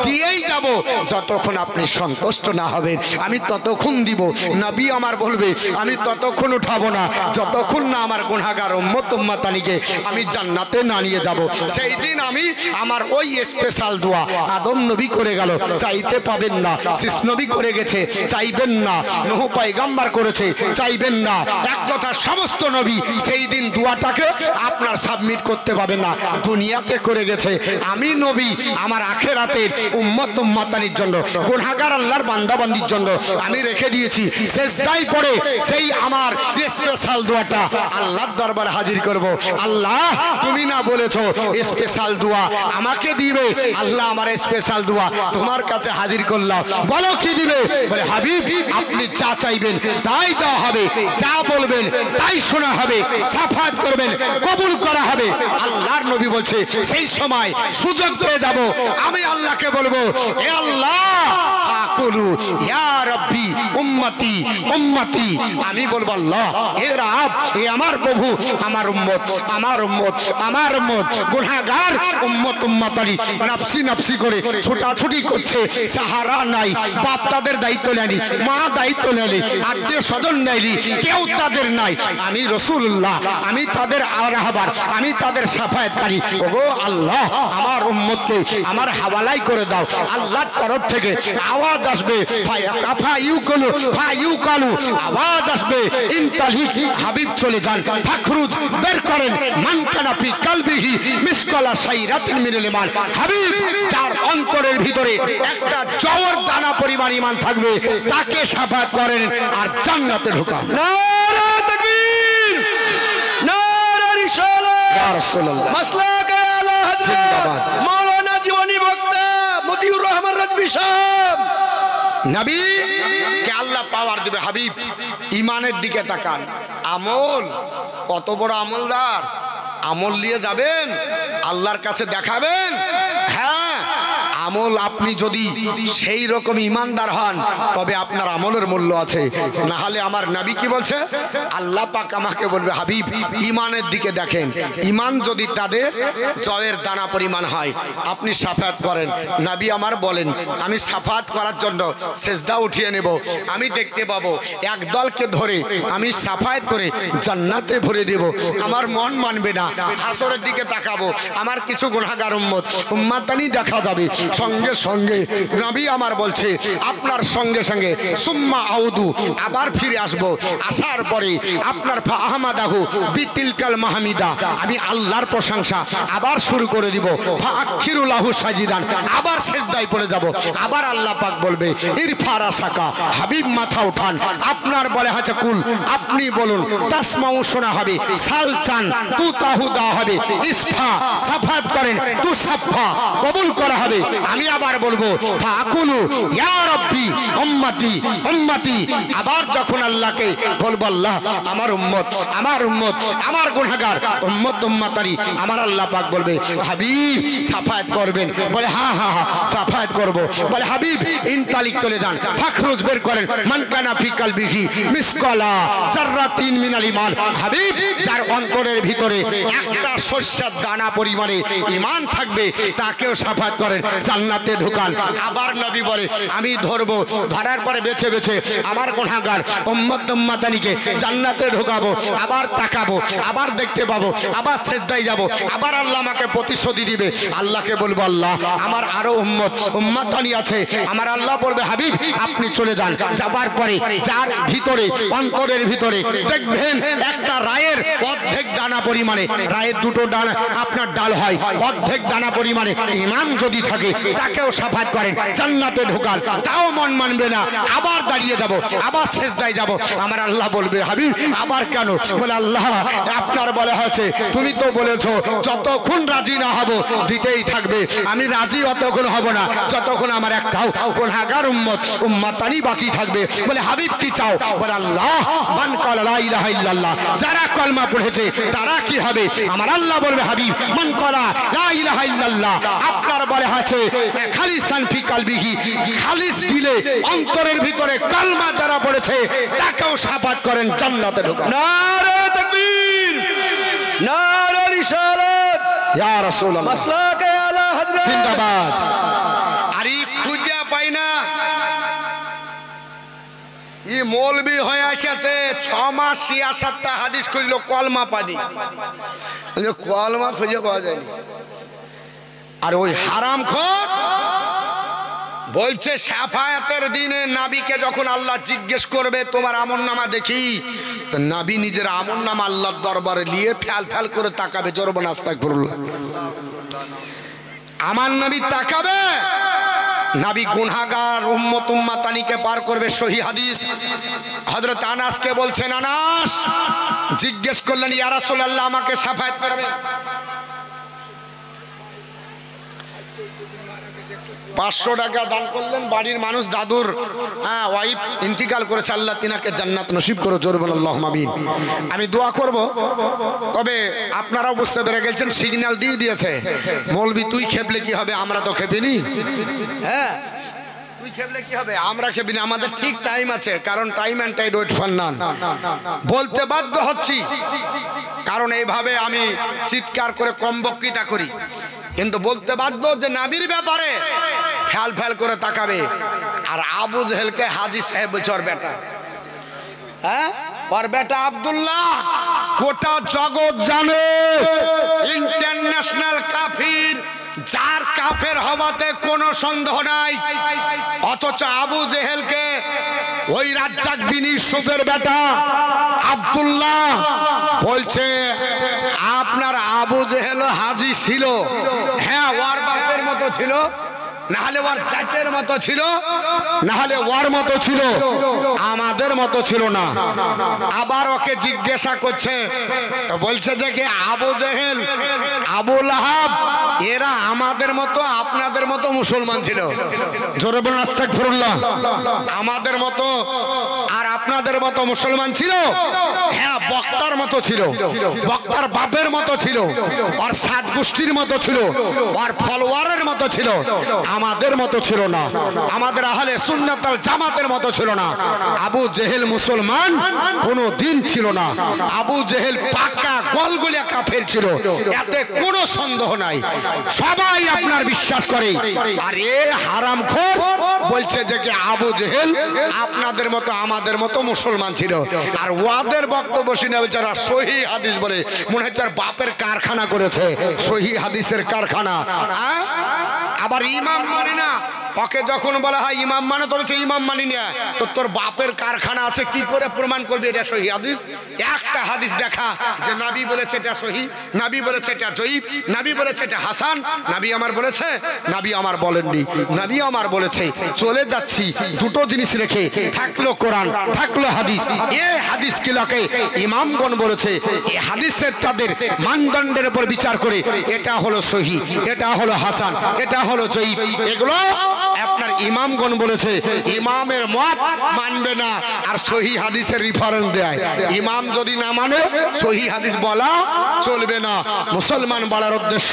দিয়েই যাব যতক্ষণ আপনি সন্তুষ্ট না হবেন, আমি ততক্ষণ দিব। নবী আমার বলবে আমি ততক্ষণ উঠাবো না যতক্ষণ না আমার গুনাহগার উম্মত উম্মতানিকে আমি জান্নাতে না নিয়ে যাব। সেই দিন আমি আমার ওই স্পেশাল দোয়া আদম নবী করে গেল, চাইতে পাবেন না। শীষ নবী করে গেছে, চাইবেন না। নূহ পয়গম্বর করেছে, চাইবেন না। এক কথা সমস্ত নবী সেই দিন দোয়াটাকে আপনার সাবমিট করতে পাবেন না। দুনিয়াতে করে গেছে, আমি নবী আমার আখিরাতের উম্মত উম্মতানির জন্য, গুনাহগার আল্লাহর বান্দাবান্দির জন্য আমি রেখে দিয়েছি। সেজদায় পড়ে সেই আমার স্পেশাল দোয়াটা আল্লাহর দরবারে হাজির করব। আল্লাহ তুমি না বলেছো স্পেশাল দোয়া আমাকে দিবে, আল্লাহ আমার স্পেশাল দোয়া তোমার কাছে হাজির করলাম, বলো কি দিবে? বলে হাবিব আপনি যা চাইবেন তাই দেওয়া হবে, যা বলবেন তাই শোনা হবে, সাফায়াত করবেন কবুল করা হবে। আল্লাহর নবী বলছে সেই সময় সুযোগ পেয়ে যাব, আমি আল্লাহকে বলবো এ আল্লাহ আকুল ফাকুলু ইয়া রাব্বি উম্মতি উম্মতি, আমি বলবো আল্লাহ হে রব, হে আমার প্রভু, আমার উম্মত আমার উম্মত আমার উম্মত গুনাহগার উম্মত উম্মতানি নফসি নফসি করে ছোটাছুটি করছে, সাহারা নাই, বাপ তাদের দায়িত্ব নেয়নি, মা দায়িত্ব নেয়নি, আত্মীয় স্বজন নেয়নি, কেউ তাদের নাই, আমি রাসূলুল্লাহ, আমি তাদের রাহবার, আমি তাদের সাফায়াতকারী। ওগো আল্লাহ, আমার উম্মতকে আমার হাওয়ালাই করে দাও। আল্লাহর তরফ থেকে আওয়াজ আসবে, আওয়াজ আসবে, ইনতালিক, হাবিব চলে যান, ফাখরুজ, বের করেন, মান কানা ফি কলবিহি মিসকালা শাইরাতিন মিনাল ঈমান, হাবিব যার অন্তরের ভিতরে একটা জওয়ার দানা পরিমাণ ঈমান থাকবে তাকে শাফাআত করেন আর জান্নাতে ঢোকান। নারে তাকবীর, নারে রিসালাত, ইয়া রাসূলুল্লাহ, মাসলাকে আলা হযরত জিন্দাবাদ। মাওলানা জীবনী বক্তা মতিউর রহমান রাজভী সাহেব। নবী কে আল্লাহ পাওয়ার দিবে। হাবিব ইমানের দিকে তাকান, আমল কত বড় আমলদার, আমল নিয়ে যাবেন আল্লাহর কাছে দেখাবেন। হ্যাঁ, আমল আপনি যদি সেই রকম ইমানদার হন তবে আপনার আমলের মূল্য আছে, না হলে আমার নবী কি বলছে, আল্লাহ পাক আমাকে বলবে হাবিব ইমানের দিকে দেখেন, ইমান যদি তাদের জয়ের দানা পরিমাণ হয় আপনি সাফায়াত করেন। নবী আমার বলেন আমি সাফায়াত করার জন্য সেজদা উঠিয়ে নেব, আমি দেখতে পাবো এক দলকে ধরে আমি সাফায়াত করে জান্নাতে ভরে দেব। আমার মন মানবে না, হাসরের দিকে তাকাবো, আমার কিছু গুনাহগার উম্মতানি দেখা যাবে, সঙ্গে সঙ্গে নবী আমার বলছে আপনার সঙ্গে সঙ্গে সুম্মা আউদু, আবার ফিরে আসবো, আসার পরে আপনার ফাহমাদাহু বিতিলকাল মাহমিদা, আমি আল্লাহর প্রশংসা আবার শুরু করে দিব, ফাআখিরুলাহু সাজিদান, আবার সিজদায় পড়ে যাব, আবার আল্লাহ পাক বলবে ইরফা রাসাকা, হাবিব মাথা উঠান, আপনার বলে হাঁচা কুল, আপনি বলুন, তাসমাউ শোনা হবে, সাল চান তু তাহু দেওয়া হবে, ইসফা সাফাত করেন তু সাফা কবুল করা হবে। আমি আবার বলবো ফাকুলু ইয়া রাব্বি উম্মতি উম্মতি, আবার যখন আল্লাহকে বলবো আল্লাহ আমার উম্মত আমার উম্মত আমার গুনাহগার উম্মত উম্মতারি, আমার আল্লাহ পাক বলবে হাবিব সাফায়াত করবেন, বলে হ্যাঁ হ্যাঁ হ্যাঁ সাফায়াত করব, বলে হাবিব ইনতালিক চলে যান, ফাখরুজ বের করেন, মান কানা ফি কলবিহি মিসকালা যাররাতিন মিনাল ঈমান, হাবিব যার অন্তরের ভিতরে একটা শস্যের দানা পরিমাণে ঈমান থাকবে তাকেও সাফায়াত করেন, জান্নাতে ঢোকান। আবার নবী বলে আমি ধরবো, ধরার পরে বেছে বেছে আমার গুনাহগার উম্মত উম্মতানিকে জান্নাতে ঢোকাবো, আবার তাকাবো, আবার দেখতে পাবো, আবার সিজদায় যাব, আবার আল্লাহ আমাকে প্রতিশোধ দিবে। আল্লাহকে বলবো আল্লাহ আমার আরো উম্মত উম্মতানি আছে, আমার আল্লাহ বলবে হাবিব আপনি চলে যান। যাবার পরে যার ভিতরে অন্তরের ভিতরে দেখবেন একটা রায়ের অর্ধেক দানা পরিমাণে, রায়ের দুটো ডানা আপনার ডাল হয়, অর্ধেক দানা পরিমাণে ঈমান যদি থাকে তাকেও সাফায়াত করেন, জান্নাতে ঢোকান, তাও মন মানবে না, আবার দাঁড়িয়ে যাব, আবার সিজদায় যাব, আমার আল্লাহ বলবে হাবিব আবার কেন, বলে আল্লাহ আপনার বলা হয়েছে তুমি তো বলেছো যতক্ষণ রাজি না হব দিতেই থাকবে, আমি রাজি অতক্ষণ হব না যতক্ষণ আমার একটাও গুনাহগার উম্মত উম্মতানি বাকি থাকবে। বলে হাবিব কি চাও, বলে আল্লাহ মান ক্বালা লা ইলাহা ইল্লাল্লাহ, যারা কলমা পড়েছে তারা কি হবে, আমার আল্লাহ বলবে হাবিব মান ক্বালা লা ইলাহা ইল্লাল্লাহ, আপনার বলে আছে খালিসান ফি কলবিহি, খালিস দিলে অন্তরের ভিতরে কলমা যারা পড়েছে তাকেও সাফায়াত করেন, জান্নাতে ঢোকান। নারে তাকবীর, নারে রিসালাত, ইয়া রাসূলুল্লাহ, মাসলাকে আলা হযরত জিন্দাবাদ। আরে খুঁজে পাই না, ই মৌলবি হয়ে আসছে 6 মাস 66টা হাদিস খুঁজলো, কলমা পানি, কলমা খুঁজে পাওয়া যায়নি। আর ওই হারামখোর বলছে শাফায়াতের দিনে নবীকে যখন আল্লাহ জিজ্ঞেস করবে তোমার আমলনামা দেখি, তো নবী নিজের আমলনামা আল্লাহর দরবারে নিয়ে ফ্যাল ফ্যাল করে তাকাবে, জোরবে না আস্তাগফিরুল্লাহ, আমার নবী তাকাবে, নবী গুনাহগার উম্মত উম্মতানিকে পার করবে। সহিহ হাদিস, হযরত আনাসকে বলছেন আনাস জিজ্ঞেস করলেন ইয়া রাসূলুল্লাহ আমাকে শাফায়াত করবে, 500 টাকা দান করলেন, বাড়ির মানুষ দাদুর ওয়াইফ ইন্তিকাল করেছে, আল্লাহ তিনাকে জান্নাত নসিব করো, জোরে বলেন আল্লাহুম্মা আমিন। আমি দোয়া করব, তবে আপনারাও বুঝতে পেরে গেছেন সিগন্যাল দিয়ে দিয়েছে, মৌলবি তুই খেপলে কি হবে, আমরা তো খেপিনি, হ্যাঁ তুই খেপলে কি হবে, আমরা খেবি না, আমাদের ঠিক টাইম আছে, কারণ time and tide wait for none. বলতে বাধ্য হচ্ছি কারণ এইভাবে আমি চিৎকার করে কম বক্তৃতা করি, কিন্তু বলতে বাধ্য যে নাবির ব্যাপারে ফ্যাল ফ্যাল করে তাকাবে। আর আবু জেহেলকে হাজী সাহেব বলছে ওর বেটা, হ্যাঁ ওর বেটা আব্দুল্লাহ, গোটা জগৎ জানে ইন্টারন্যাশনাল কাফির, যার কাফের হওয়াতে কোনো সন্দেহ নাই। অথচ আবু জেহেলকে ওই রাজ্জাক বিন ইউসুফের বেটা আব্দুল্লাহ বলছে আপনার আবু জেহেল হাজী ছিল, হ্যাঁ ওর বাপের মতো ছিল, নাহলে ওর জাতের মতো ছিল, নাহলে ওর মতো ছিল, আমাদের মতো ছিল না। আবার ওকে জিজ্ঞাসা করছে, তো বলছে যে কি আবু জেহেল, আবু লাহাব এরা আমাদের মতো আপনাদের মতো মুসলমান ছিল। জোরে বলুন আস্তাগফিরুল্লাহ। আমাদের মতো আর আপনাদের মতো মুসলমান ছিল, হ্যাঁ বক্তার মতো ছিল, বক্তার বাপের মতো ছিল, আর সাত গোষ্ঠীর মতো ছিল, আর ফলোয়ারের মতো ছিল, আমাদের মতো ছিল না, আমাদের আহলে সুন্নাত ওয়াল জামাতের মতো ছিল না। আবু জেহেল মুসলমান কোনো দিন ছিল না, আবু জেহেল পাক্কা গলগলিয়া কাফের ছিল, এতে কোনো সন্দেহ নাই, সবাই আপনার বিশ্বাস করে। আর এ হারামখোর বলছে যে কি আবু জেহেল আপনাদের মতো আমাদের মতো মুসলমান ছিল, আর ওয়াদের বক্তব্য শুনে বেচারা সহিহ হাদিস বলে, মনে হচ্ছে আর বাপের কারখানা করেছে, সহিহ হাদিসের কারখানা। আবার ইমাম মানি না, ওকে যখন বলা হয় ইমাম মানে তো বলছে ইমাম মানি না, তো তোর বাপের কারখানা আছে, কি করে প্রমাণ করবি এটা সহিহ হাদিস? একটা হাদিস দেখা যে নবী বলেছে এটা সহিহ, নবী বলেছে এটা জয়ীফ, নবী বলেছে এটা হাসান, নবী আমার বলেছে, নবী আমার বলেননি, নবী আমার বলেছে। চলে যাচ্ছি দুটো জিনিস রেখে, থাকলো কোরআন থাকলো হাদিস, এই হাদিস কিলাকে ইমামগণ বলেছে, এই হাদিসের তাদের মানদণ্ডের উপর বিচার করে এটা হলো সহিহ, এটা হলো হাসান, এটা হলো জয়ীফ, এগুলো আপনার ইমামগণ বলেছে। ইমামের মত মানবে না আর সহিহ হাদিসের রেফারেন্স দেয়, ইমাম যদি না মানে সহিহ হাদিস বলা চলবে না। মুসলমান বলার উদ্দেশ্য,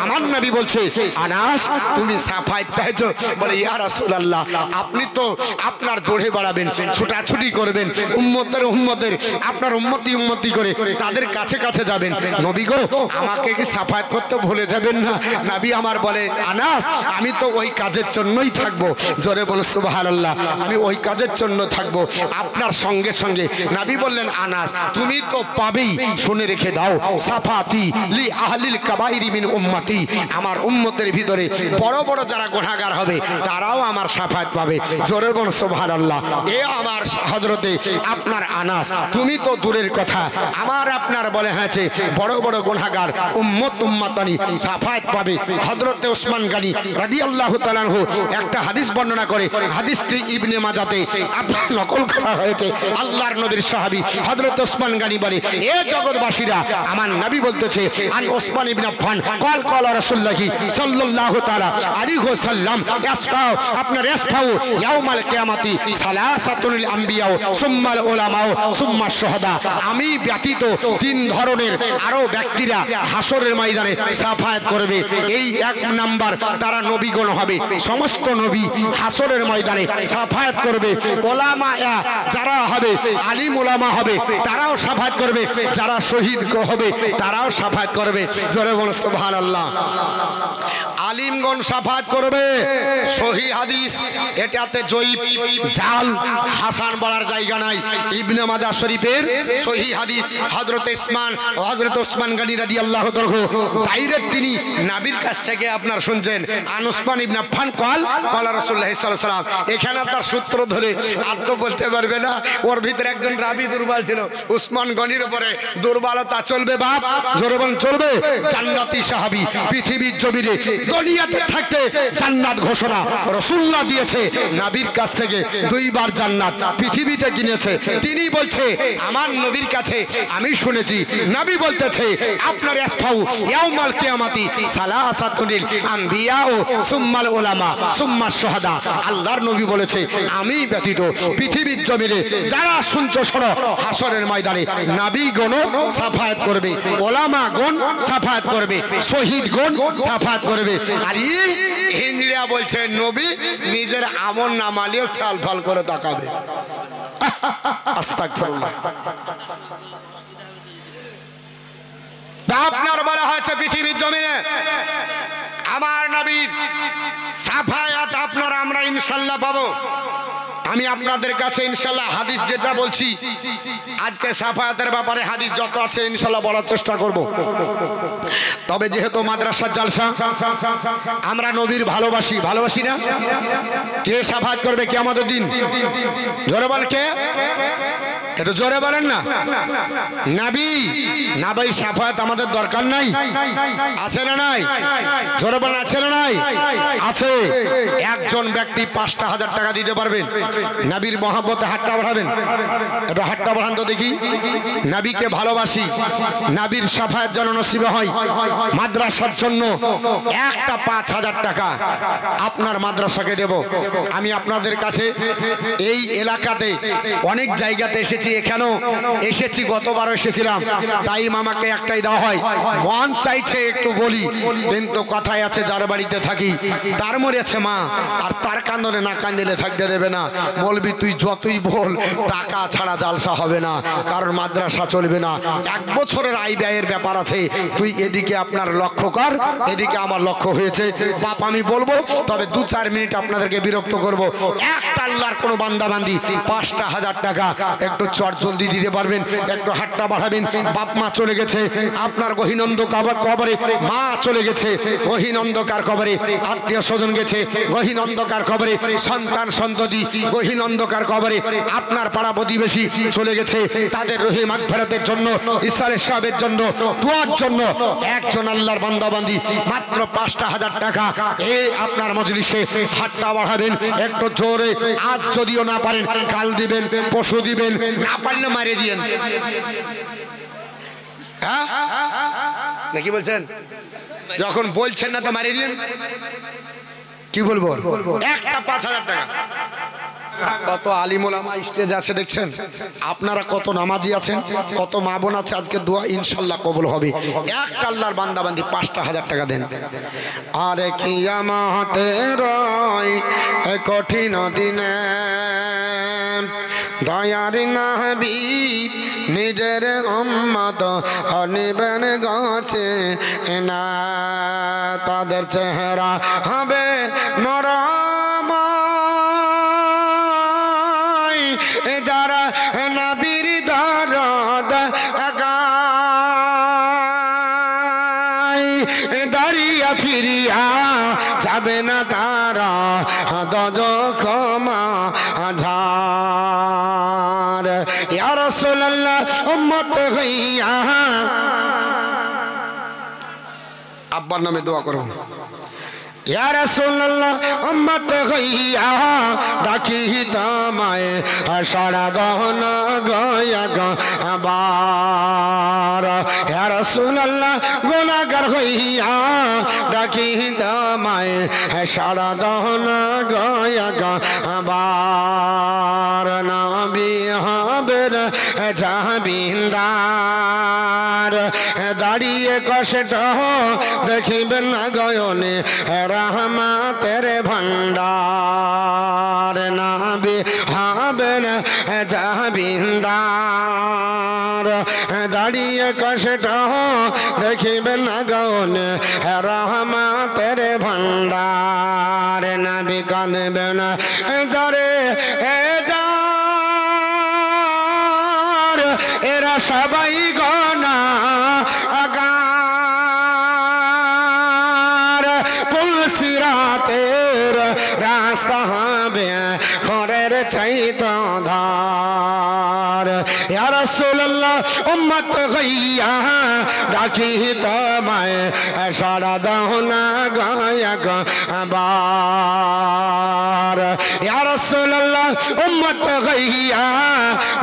আমার নবী বলছে আনাস তুমি সাফায়াত চাইছো, বলে ইয়া রাসূলুল্লাহ আপনি তো আপনার দৌড়ে বাড়াবেন, ছোটাছুটি করবেন, উম্মতের আপনার উম্মতি করে তাদের কাছে কাছে যাবেন, নবী গো আমাকে কি সাফায়াত করতে ভুলে যাবেন না? নবী আমার বলে আনাস আমি তো ওই কাজের জন্যই থাকবো, জোরে বল সুবহানাল্লাহ, আমি ওই কাজের জন্য থাকবো আপনার সঙ্গে সঙ্গে। নবী বললেন আনাস তুমি তো পাবেই, শুনে রেখে দাও, সাফাতি লি আহলিল কাবাইরি মিন উম্মতি, আমার উম্মতের ভিতরে বড় বড় যারা গুনাহগার হবে তারাও আমার সাফায়াত পাবে, জোরে বল সুবহানাল্লাহ। এ আমার হযরতে আপনার আনাস তুমি তো দূরের কথা, আমার আপনার বলে হয়েছে বড় বড় গুনাহগার উম্মতানি সাফায়াত পাবে। হযরতে ওসমান গনি রাদিয়াল্লাহু তাআলা আনহু একটা হাদিস বর্ণনা করে, হাদিসটি ইবনে মাজাতে আপনার নকল করা হয়েছে। আল্লাহর নবীর সাহাবী হযরত ওসমান গনি বলে এ জগৎবাসীরা আমার নবী বলতেছে আন ওসমান ইবনে আফফান قال قال رسول الله صلى الله تعالى عليه وسلم اسفاو আপনার اسفاو يوم القيامه ثلاثه الانبياء ثم العلماء ثم الشهداء, আমি ব্যতীত তিন ধরনের আরো ব্যক্তিরা হাসরের ময়দানে সাফায়াত করবে। এই এক নাম্বার তারা নবীগণ হবে, সমস্ত নবী হাসরের ময়দানে সাফায়াত করবে। ওলামা যারা হবে আলিম ওলামা হবে তারাও সাফায়াত করবে, যারা শহীদ হবে তারাও সাফায়াত করবে, জোরে বল সুবহানাল্লাহ। আলিমগণ সাফায়াত করবে, সহিহ হাদিস এটাতে জয়ীফ জাল হাসান বলার জায়গা নাই। ইবনে মাজাহ শরীফের সহিহ হাদিস হযরত ওসমান গনি রাদিয়াল্লাহু তাআলা ডাইরেক্ট তিনি নবীর কাছ থেকে আপনার শুনছেন আন ওসমান ইবনে আফফান قال قال রাসূলুল্লাহ সাল্লাল্লাহু আলাইহি ওয়াসাল্লাম। এখানে তার সূত্র ধরে আর তো বলতে পারবে না, ওর ভিতরে একজন রাবী দুর্বল ছিল, ওসমান গনির উপরে দুর্বলতা চলবে বাপ, জোরে বলেন চলবে। জান্নাতি সাহাবী, পৃথিবীর জমিনে দুনিয়াতে থাকতে জান্নাত ঘোষণা রাসূলুল্লাহ দিয়েছে, নবীর কাছ থেকে দুইবার জান্নাত পৃথিবীতে কিনেছে। তিনি বলছে আমার নবীর কাছে আমি শুনেছি নবী বলতেছে আপনার আসফাউ ইয়াউমাল কিয়ামাতি সালাসাতুল আম্বিয়া ও সুম্মাল উলামা সুম্মা শুহাদা। আল্লাহর নবী বলেছে আমি ব্যতীত পৃথিবীর জমিনে যারা শুনছো শোনো, হাসরের ময়দানে নবীগণ সাফায়াত করবে, ওলামাগণ সাফায়াত করবে, শহীদগণ সাফায়াত করবে। আর এই হিজড়া বলছে নবী নিজের আমল নামালিও খেয়াল ফাল করে তাকাবে। আস্তাগফিরুল্লাহ। আপনার বলা হয়েছে পৃথিবীর জমিনে আমার নবীর সাফায়াত আপনারা আমরা ইনশাল্লাহ পাবো। আমি আপনাদের কাছে ইনশাল্লাহ হাদিস যেটা বলছি আজকে সাফায়াতের ব্যাপারে হাদিস যত আছে ইনশাল্লাহ বলার চেষ্টা করব। তবে যেহেতু মাদ্রাসার জালসা আমরা নবীর ভালোবাসি, ভালোবাসি না? কে সাফায়াত করবে কিয়ামতের দিন? জোরে বল কে? একটু জোরে বলেন না। নবী না ভাই সাফায়াত আমাদের দরকার নাই? আছে না নাই? জোরে বলেন আছে না নাই? আছে। একজন ব্যক্তি 5,000 টাকা দিতে পারবেন নবীর মহব্বতে হাতটা বাড়াবেন। একটু হাতটা বাড়ান তো দেখি। নবীকে ভালোবাসি, নবীর সাফায়াত যেন নসিব হয়। মাদ্রাসার জন্য একটা 5,000 টাকা আপনার মাদ্রাসাকে দেব। আমি আপনাদের কাছে এই এলাকাতে অনেক জায়গাতে এসেছি, এখানেও এসেছি, গতবার এসেছিলাম। টাইম আমাকে একটাই দেওয়া হয়, মন চাইছে একটু বলি, কিন্তু কথায় আছে যার বাড়িতে থাকি তার মরেছে মা, আর তার কান্দনে না কান্দিলে থাকতে দেবে না। বলবি তুই যতই বল টাকা ছাড়া জালসা হবে না, কারণ মাদ্রাসা চলবে না। 1 বছরের আয় ব্যয়ের ব্যাপার আছে। তুই এদিকে আপনার লক্ষ্য কর, এদিকে আমার লক্ষ্য হয়েছে। বাপ আমি বলবো, তবে 2-4 মিনিট আপনাদেরকে বিরক্ত করব। একটা আল্লাহর কোনো বান্দাবান্দি 5,000 টাকা একটু চট জলদি দিতে পারবেন? একটু হাতটা বাড়াবেন। বাপ মা চলে গেছে আপনার গহীনন্দ কবরে, মা চলে গেছে গহীন অন্ধকার কবরে, আত্মীয় স্বজন গেছে গহীন অন্ধকার কবরে, সন্তান সন্ততি গহীন অন্ধকার কবরে, আপনার পাড়া প্রতিবেশী চলে গেছে তাদের রহি মাগফিরাতের জন্য, ইসরায়েল সাহেবের জন্য, দোয়ার জন্য একজন আল্লাহর বান্দাবান্দি মাত্র 5,000 টাকা এই আপনার মজলিসে হাতটা বাড়াবেন একটু জোরে। আজ যদিও না পারেন কাল দিবেন, পরশু দিবেন, না পারলে মারে দিয়েন। হ্যাঁ নাকি বলছেন? যখন বলছেন না তো মারি দিন। কি বলবো? একটা 5,000 টাকা। কত আলিম ওলামা স্টেজ আছে দেখছেন, আপনারা কত নামাজি আছেন, কত মা বোন আছে। আজকে দোয়া ইনশাল্লাহ কবুল হবে। একটা আল্লাহর বান্দাবান্দি 5,000 টাকা দেন। আরে কিয়ামতের কঠিন দিনে দয়ার নবী নিজের উম্মত আনিবেন গাছে না, তাদের চেহারা হবে নরম যারা নবীর দরদ গায়, দাঁড়িয়ে ফিরিয়া যাবে না তারা দোজখমা ঝার। ইয়া রাসূলুল্লাহ উম্মত হইয়া আব্বার নামে দোয়া করো। ইয়া রাসূলুল্লাহ উম্মত হইয়া ডাকি তোমায় সাড়া দাও না গয়া বার। ইয়া রাসূলুল্লাহ গুনাহগার হইয়া ডাকি তোমায় সাড়া দাও না গয়া বার। নবী হবেন জামিনদার দাঁড়িয়ে কষ্ট দেখিবেন না গয়নে রহমতের ভান্ডার। নবী হবেন জামিনদার দাঁড়িয়ে কষ্ট দেখিবেন না গয়নে রহমতের ভান্ডার। নবী কাঁদবেন যারে এরা সবাই গনা আগার, পুলসিরাতের রাস্তা হবে খড়ের চাইতে ধার। ইয়া রাসূলুল্লাহ উম্মত হইয়া ডাকি তোমায় সাড়া দাও না গয়া বার। ইয়া রাসূলুল্লাহ উম্মত হইয়া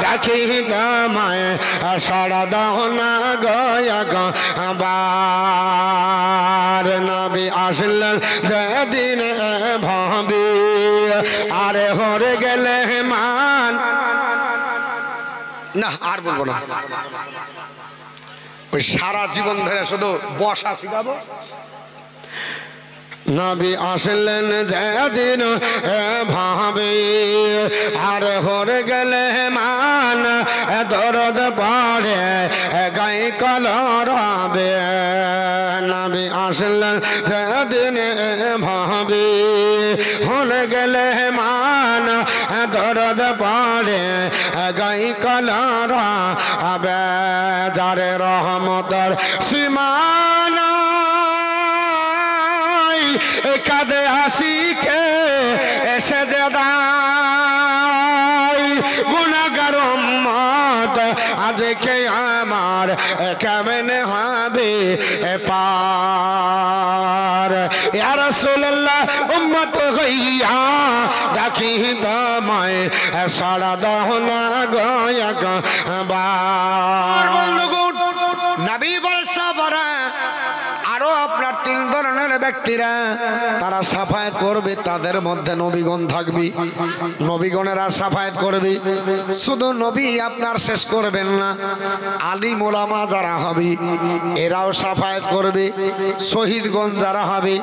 ডাকি তোমায় সাড়া দাও না গয়া বার। নবী আসলেন যেদিন ভাবি আরে হরে গেলে মান না, আর বলবো না। ওই সারা জীবন ধরে শুধু বসা শিখাবো। নবী আসলেন যেদিন ভাবে আর হরে গেলে মান দরদ পড়ে গায়ে কলরবে নবী আসলেন যেদিন ভাবে হরে গেলে মান দরদ পড়ে গায়ে কলরবে যারে রহমতের সীমানা কাঁদে হাসিকে এসে যে দায় গুনাহগার উম্মত আজকে আমার কেমনে হবে পার ইয়া রাসূলুল্লাহ উম্মত হইয়া ডাকি তোমায় সাড়া দাও না গয়াক বার বন্ধুগণ নবী বলসাবরা আরো আপনার তিন ধরনের ব্যক্তিরা তারা সাফায়াত করবে তাদের মধ্যে নবীগণ থাকবে নবীগণেরা সাফায়াত করবে শুধু নবী আপনার শেষ করবেন না আলিম ওলামা যারা হবে এরাও সাফায়াত করবে শহীদগণ যারা হবে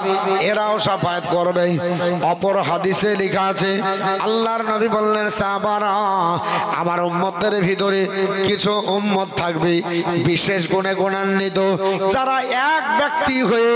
এরাও সাফায়াত করবে অপর হাদিসে লেখা আছে আল্লাহর নবী বললেন সাহাবারা আমার উম্মতের ভিতরে কিছু উম্মত থাকবে বিশেষ গুণে গুণান্বিত যারা এক ব্যক্তি হয়ে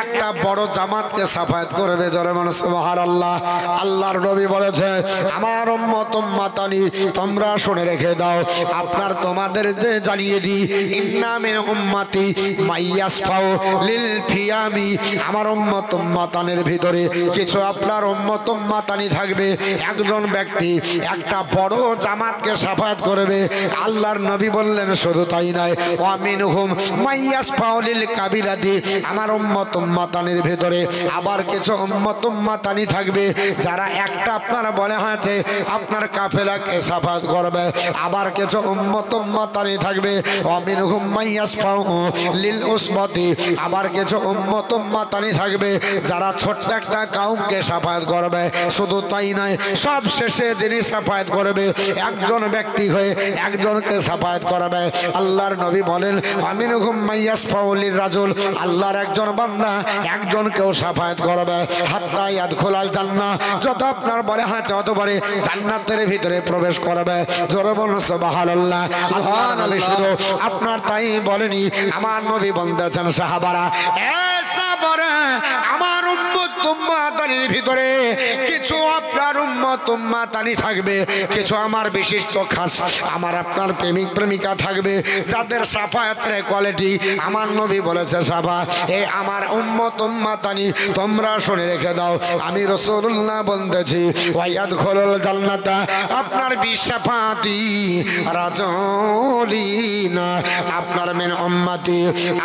একটা বড় জামাতকে সাফায়াত করবে জোরে বলুন সুবহানাল্লাহ আল্লাহর নবী বলেছে আমার উম্মত উম্মাতানি তোমরা শুনে রেখে দাও আপনার তোমাদের যে জানিয়ে দিই ইন্না মিন উম্মতি মাইয়াসফাউ লিল ফিয়ামি আমার উম্মত উম্মাতানের ভিতরে কিছু আপনার উম্মত উম্মাতানি থাকবে একজন ব্যক্তি একটা বড় জামাতকে সাফায়াত করবে আল্লাহর নবী বললেন শুধু তাই নয় ওয়া মিনহুম মাইয়াসফাউ লিল কাবিলাতি আমার উম্মত উম্মাতানির ভিতরে আবার কিছু উম্মত উম্মাতানি থাকবে যারা একটা আপনার বলে হয়েছে আপনার কাফেলাকে সাফায়াত করবে আবার কিছু উম্মত উম্মাতানি থাকবে ওয়ামিনহুম মাইয়াসফাউ লিল উসবাতি আবার কিছু উম্মত উম্মাতানি থাকবে যারা ছোট্ট একটা কওমকে সাফায়াত করবে শুধু তাই নয় সব শেষে যিনি সাফায়াত করবে একজন ব্যক্তি হয়ে একজনকে সাফায়াত করবে আল্লাহর নবী বলেন ওয়ামিনহুম মাইয়াসফাউ লির রাজুল আল্লাহর একজন বান্দা একজনকেও সাফায়াত করবে হাত্তা ইয়াদখুলাল জান্নাহ যত আপনার বলে হাতে অত বলে জান্নাতের ভিতরে প্রবেশ করবে জোরে বলুন সুবহানাল্লাহ আল্লাহর নবী শুধু আপনার তাই বলেনি আমার নবী বলতেছেন সাহাবারা এ সাহাবারা আমার উম্মত উম্মাতানির ভিতরে কিছু আপনার উম্মত উম্মাতানি থাকবে কিছু আমার বিশিষ্ট খাস আমার আপনার প্রেমিক প্রেমিকা থাকবে যাদের সাফায়াতের কোয়ালিটি আমার নবী বলেছে সাফা এ আমার উম্মত উম্মাতানি তোমরা শুনে রেখে দাও আমি রাসূলুল্লাহ বলতেছি ওয়ায়াদখুলুল জান্নাতা আপনার বিশাফাতি রাজুলিনা আপনার মিন উম্মতি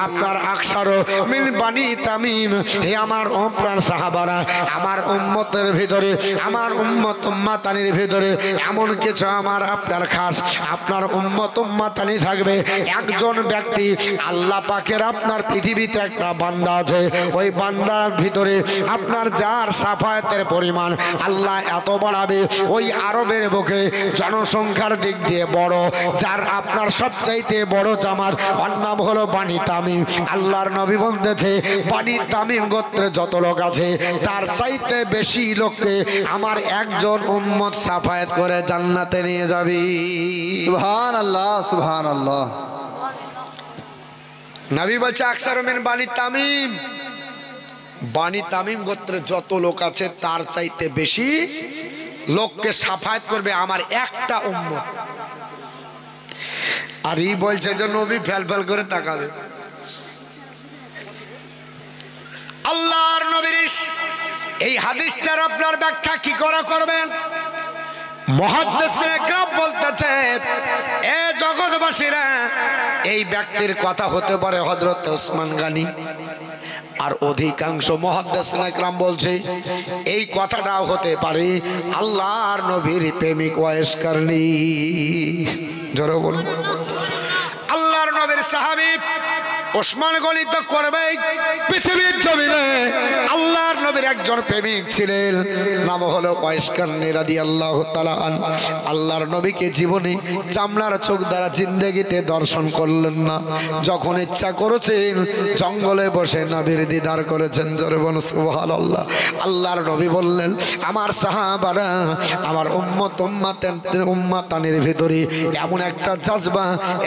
আপনার আকসারু মিন বানি তামিম হে আমার আপনার সাহাবারা আমার উম্মতের ভিতরে আমার উম্মত উম্মাতানির ভিতরে এমন কিছু আমার আপনার খাস আপনার উম্মত উম্মাতানি থাকবে একজন ব্যক্তি আল্লাহ পাকের আপনার পৃথিবীতে একটা বান্দা আছে ওই বান্দার ভিতরে আপনার যার সাফায়াতের পরিমাণ আল্লাহ এত বাড়াবে ওই আরবের বুকে জনসংখ্যার দিক দিয়ে বড় যার আপনার সবচাইতে বড় জামাত ওর নাম হলো বানি তামিম আল্লাহর নবী বলতেছে বানি তামিম গোত্রে যত লোক আছে তার চাইতে বেশি লোককে আমার একজন উম্মত সাফায়াত করে জান্নাতে নিয়ে যাবে সুবহানাল্লাহ সুবহানাল্লাহ নবী বলছে আকসারু মিন বানি তামিম বানি তামিম গোত্রে যত লোক আছে তার চাইতে বেশি লোককে সাফায়াত করবে আমার একটা উম্মত আর এই বলছে যে নবী ফেল ফেল করে তাকাবে আল্লাহর নবীর এই হাদিসটার আপনার ব্যাখ্যা কি করে করবেন মুহাদ্দিসিনে কেরাম বলতেছে এ জগৎবাসীরা এই ব্যক্তির কথা হতে পারে হযরত ওসমান গনি আর অধিকাংশ মুহাদ্দিসিনে কেরাম বলছে এই কথাটাও হতে পারে আল্লাহর নবীর প্রেমিক ওয়াইস করনি জোরে বলুন আল্লাহর নবীর সাহাবী ওসমান গনি তো করবে। পৃথিবীর জমিনে আল্লাহর নবীর একজন প্রেমিক ছিলেন, নাম হলো ওয়াইস কারনী রাদিয়াল্লাহু তাআলা আনহু। আল্লাহর নবীকে জীবনে চামড়ার চোখ দ্বারা জিন্দেগিতে দর্শন করলেন না। যখন ইচ্ছা করেছেন জঙ্গলে বসে নবীর দিদার করেছেন। জোরে বলুন সুবহানাল্লাহ। আল্লাহর নবী বললেন, আমার সাহাবারা, আমার উম্মাতানের ভিতরে এমন একটা জাজবা,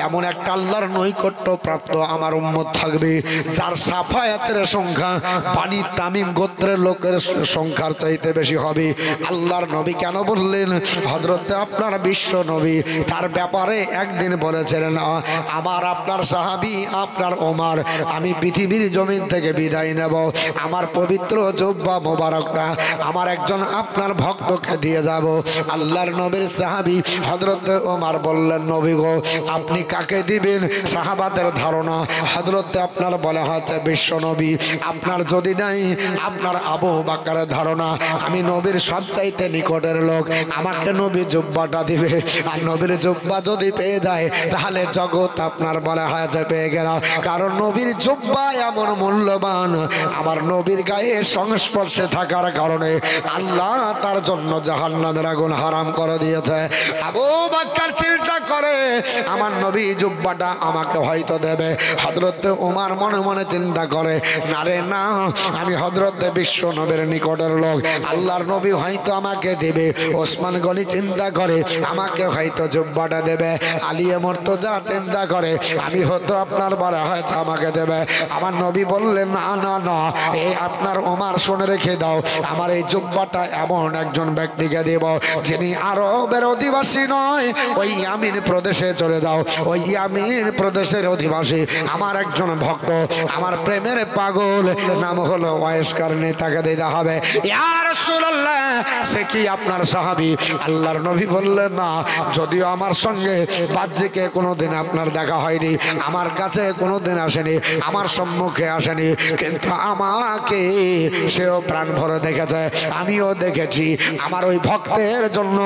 এমন একটা আল্লাহর নৈকট্য প্রাপ্ত আমার উম্মত থাকবে যার সাফায়াতের সংখ্যা বানি তামিম গোত্রের লোকের সংখ্যার চাইতে বেশি হবে। আল্লাহর নবী কেন বললেন? হযরতে আপনার বিশ্ব নবী তার ব্যাপারে একদিন বলেছিলেন, আমার আপনার সাহাবী আপনার ওমর, আমি পৃথিবীর জমিন থেকে বিদায় নেব, আমার পবিত্র জুব্বা মোবারকটা আমার একজন আপনার ভক্তকে দিয়ে যাব। আল্লাহর নবীর সাহাবী হযরতে ওমর বললেন, নবী গো, আপনি কাকে দিবেন? সাহাবাদের ধারণা হযরতে আপনার বলা হচ্ছে বিশ্ব নবী, আপনার যদি নাই আপনার আবু বকরের ধারণা আমি নবীর সবচাইতে নিকটের লোক, আমাকে নবী জুব্বাটা দিবে। আর নবীর জুব্বা যদি পেয়ে যায় তাহলে জগৎ আপনার বলা হয়েছে পেয়ে গেল, কারণ নবীর জুব্বা এমন মূল্যবান, আমার নবীর গায়ে সংস্পর্শে থাকার কারণে আল্লাহ তার জন্য জাহান্নামের আগুন হারাম করে দিয়েছে। আবু বকর চিন্তা করে আমার নবী জুব্বাটা আমাকে হয়তো দেবে। হযরতে ওমর মনে মনে চিন্তা করে, না রে না, আমি হযরতে বিশ্ব নবীর নিকটের লোক, আল্লাহর নবী হয়তো আমাকে দেবে। ওসমান গনি চিন্তা করে আমাকে হয়তো জুব্বাটা দেবে। আলিয়ে মুর্তজা চিন্তা করে আমি হয়তো আপনার বলা হয়েছে আমাকে দেবে। আমার নবী বললেন, না না না, এই আপনার ওমর শুনে রেখে দাও, আমার এই জুব্বাটা এমন একজন ব্যক্তিকে দেব যিনি আরবের অধিবাসী নয়, ওই ইয়ামিন প্রদেশে চলে যাও, ওই ইয়ামিন প্রদেশের অধিবাসী আমার একজন ভক্ত, আমার প্রেমের পাগল, নাম হলো ওয়াইস কারনী, তাকে দিতে হবে। ইয়া রাসূলুল্লাহ, সে কি আপনার সাহাবী? আল্লাহর নবী বললেন, না, যদিও আমার সঙ্গে বাহ্যিকে কোনোদিন আপনার দেখা হয়নি, আমার কাছে কোনোদিন আসেনি, আমার সম্মুখে আসেনি, কিন্তু আমাকে সেও প্রাণ ভরে দেখেছে, আমিও দেখেছি। আমার ওই ভক্তের জন্য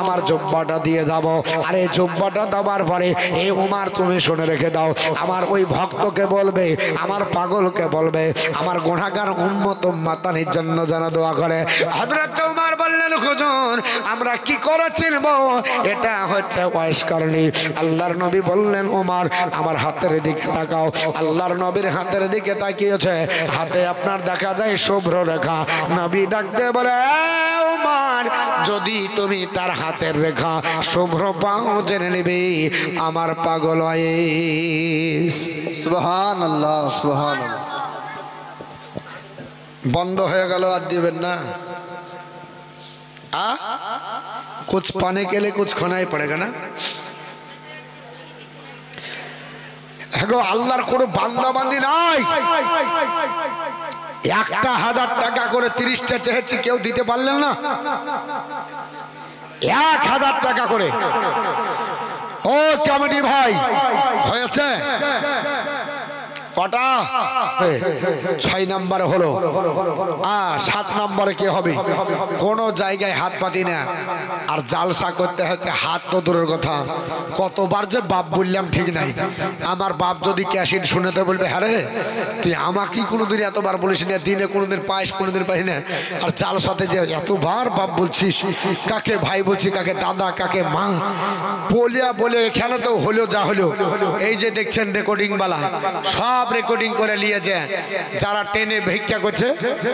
আমার জুব্বাটা দিয়ে যাব। আর এই জুব্বাটা দেওয়ার পরে এই উমার তুমি শুনে রেখে দাও, আমার ওই ভক্তকে বলবে, আমার পাগলকে বলবে, আমার গুনাহগার উম্মত উম্মাতানির জন্য যেন দোয়া করে। হযরত ওমর বললেন, হুজুর আমরা কি করে চিনবো এটা হচ্ছে ওয়াইস কারনী? আল্লাহর নবী বললেন, ওমর আমার হাতের দিকে তাকাও। আল্লাহর নবীর হাতের দিকে তাকিয়েছে, হাতে আপনার দেখা যায় শুভ্র রেখা। নবী ডাকতে বলে, ওমর যদি তুমি তার হাতের রেখা শুভ্র পাও জেনে নিবি আমার পাগল ওয়াইস। সুবহানাল্লাহ, সুবহানাল্লাহ। বন্ধ হয়ে গেল, আর দিবেন না? कुछ पाने के लिए कुछ खोना ही पड़ेगा ना। আল্লাহর কোনো বান্দা বান্দি নাই। 1000 টাকা করে 30টা চেয়েছি, কেউ দিতে পারলেন না। 1000 টাকা করে। ও কমিটি ভাই, হয়েছে কটা? 6 নাম্বার হলো। 7 নম্বরে কে হবে? কোন জায়গায় হাত পাতি না। আর জালসা করতে হতে হাত তো দূরের কথা, কতবার যে বাপ বললাম ঠিক নাই। আমার বাপ যদি ক্যাসেট শুনেতে বলবে, হ্যাঁ রে তুই আমাকে কোনোদিন এতবার বলিস না, দিনে কোনোদিন পাইস কোনোদিন পাই না। আর জালসাতে যে এতবার বাপ বলছিস, কাকে ভাই বলছি, কাকে দাদা, কাকে মা বলিয়া বলে এখানে তো হলো যা হলো। এই যে দেখছেন রেকর্ডিং বালা সব রেকর্ডিং করে নিয়েছে, যারা ট্রেনে ভিক্ষা করছে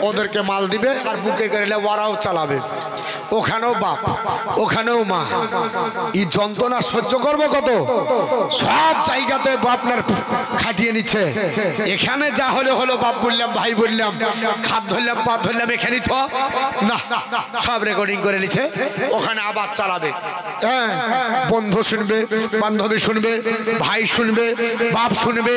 ওদেরকে মাল দিবে, আর বুকে করে ওরাও চালাবে। ওখানেও বাপ, ওখানেও মা, এই যন্ত্রণা সহ্য করবো কত? সব জায়গাতে আপনার খাটিয়ে নিচ্ছে। এখানে যা হলো হলো, বাপ বললাম, ভাই বললাম, হাত ধরলাম, পা ধরলাম, এখানে তো না, সব রেকর্ডিং করে নিচ্ছে, ওখানে আবার চালাবে। হ্যাঁ, বন্ধু শুনবে, বান্ধবী শুনবে, ভাই শুনবে, বাপ শুনবে,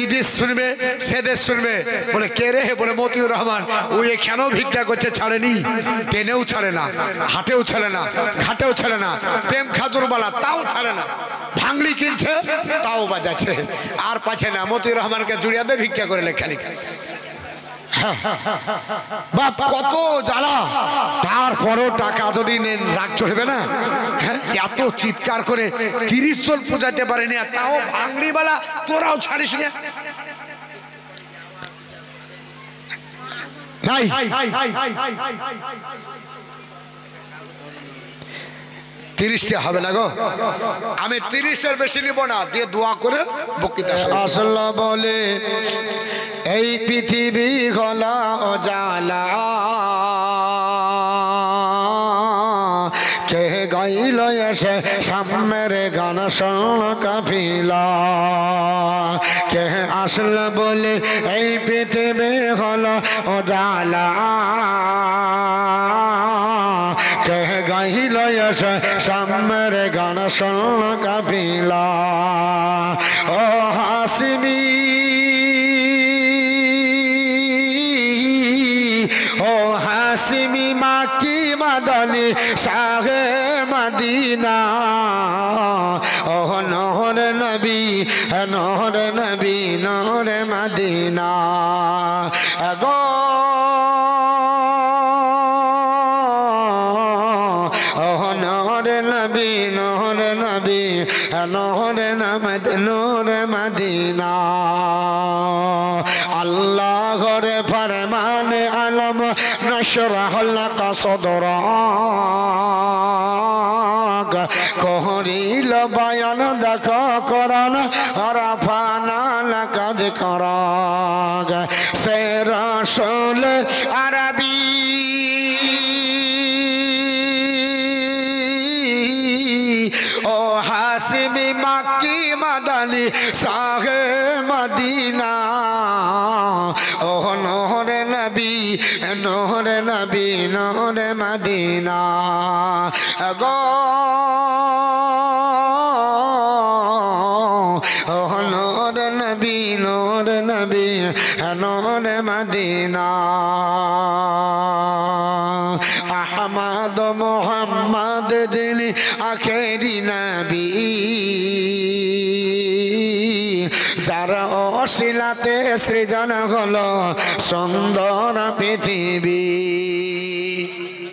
ঈদের শুনবে, সেদের শুনবে। বলে কে রে? বলে মতিউর রহমান। ওই এখানেও ভিক্ষা করছে, ছাড়েনি, ট্রেনেও ছাড়ে না, হাটেও ছাড়ে না, ঘাটেও ছাড়ে না, প্রেম খাজুরবালা তাও ছাড়ে না, ভাঙড়ি কিনছে তাও বাজাচ্ছে, আর পাচ্ছে না। মতিউর রহমানকে জুড়িয়ে দে ভিক্ষা করে লেখালিখ। বাপ কত জ্বালা, তারপরও টাকা যদি নেন রাগ চলবে না। এত চিৎকার করে 30 জন পূজাতে পারেনি, আর তাও ভাঙড়িওয়ালা তোরাও ছাড়িস না। নাই। 30টা হবে না গো, আমি 30-এর বেশি নিব না, দিয়ে দোয়া করে বক্তৃতা আসলে বলে এই পৃথিবী হলো জালা, কে গাইল এসে সামের গান শোন কাফিলা, কে আসলে বলে এই পৃথিবী হলো জালা, কে গাইল এসে সামের গান শোন কাফিলা। ও হাসিমি ও হাসিমি মাকি মাদানি শাহে মদিনা, ও নহর নবী নহর নবী নহর মদিনা গো, নহর নবী নহর নবী নহর নামদ নূর মদিনা। আল্লাহর ফরমানে আলম নশরাহ লাকা সদরাক, কহরিল বয়ান দেখো কোরআন রাফানা লাকা যিকরাক, সে রাসূল আরবী ও হাসিমি মাক্কি মাদানি শাহে মদিনা, ও নহর নবী নহর নবী নহর মদিনা গো, ও নহর নবী নহর নবী নহর মদিনা। আহমদ মোহাম্মদ যিনি আখেরি নবী, যার অশিলাতে সৃজন হলো সুন্দর পৃথিবী,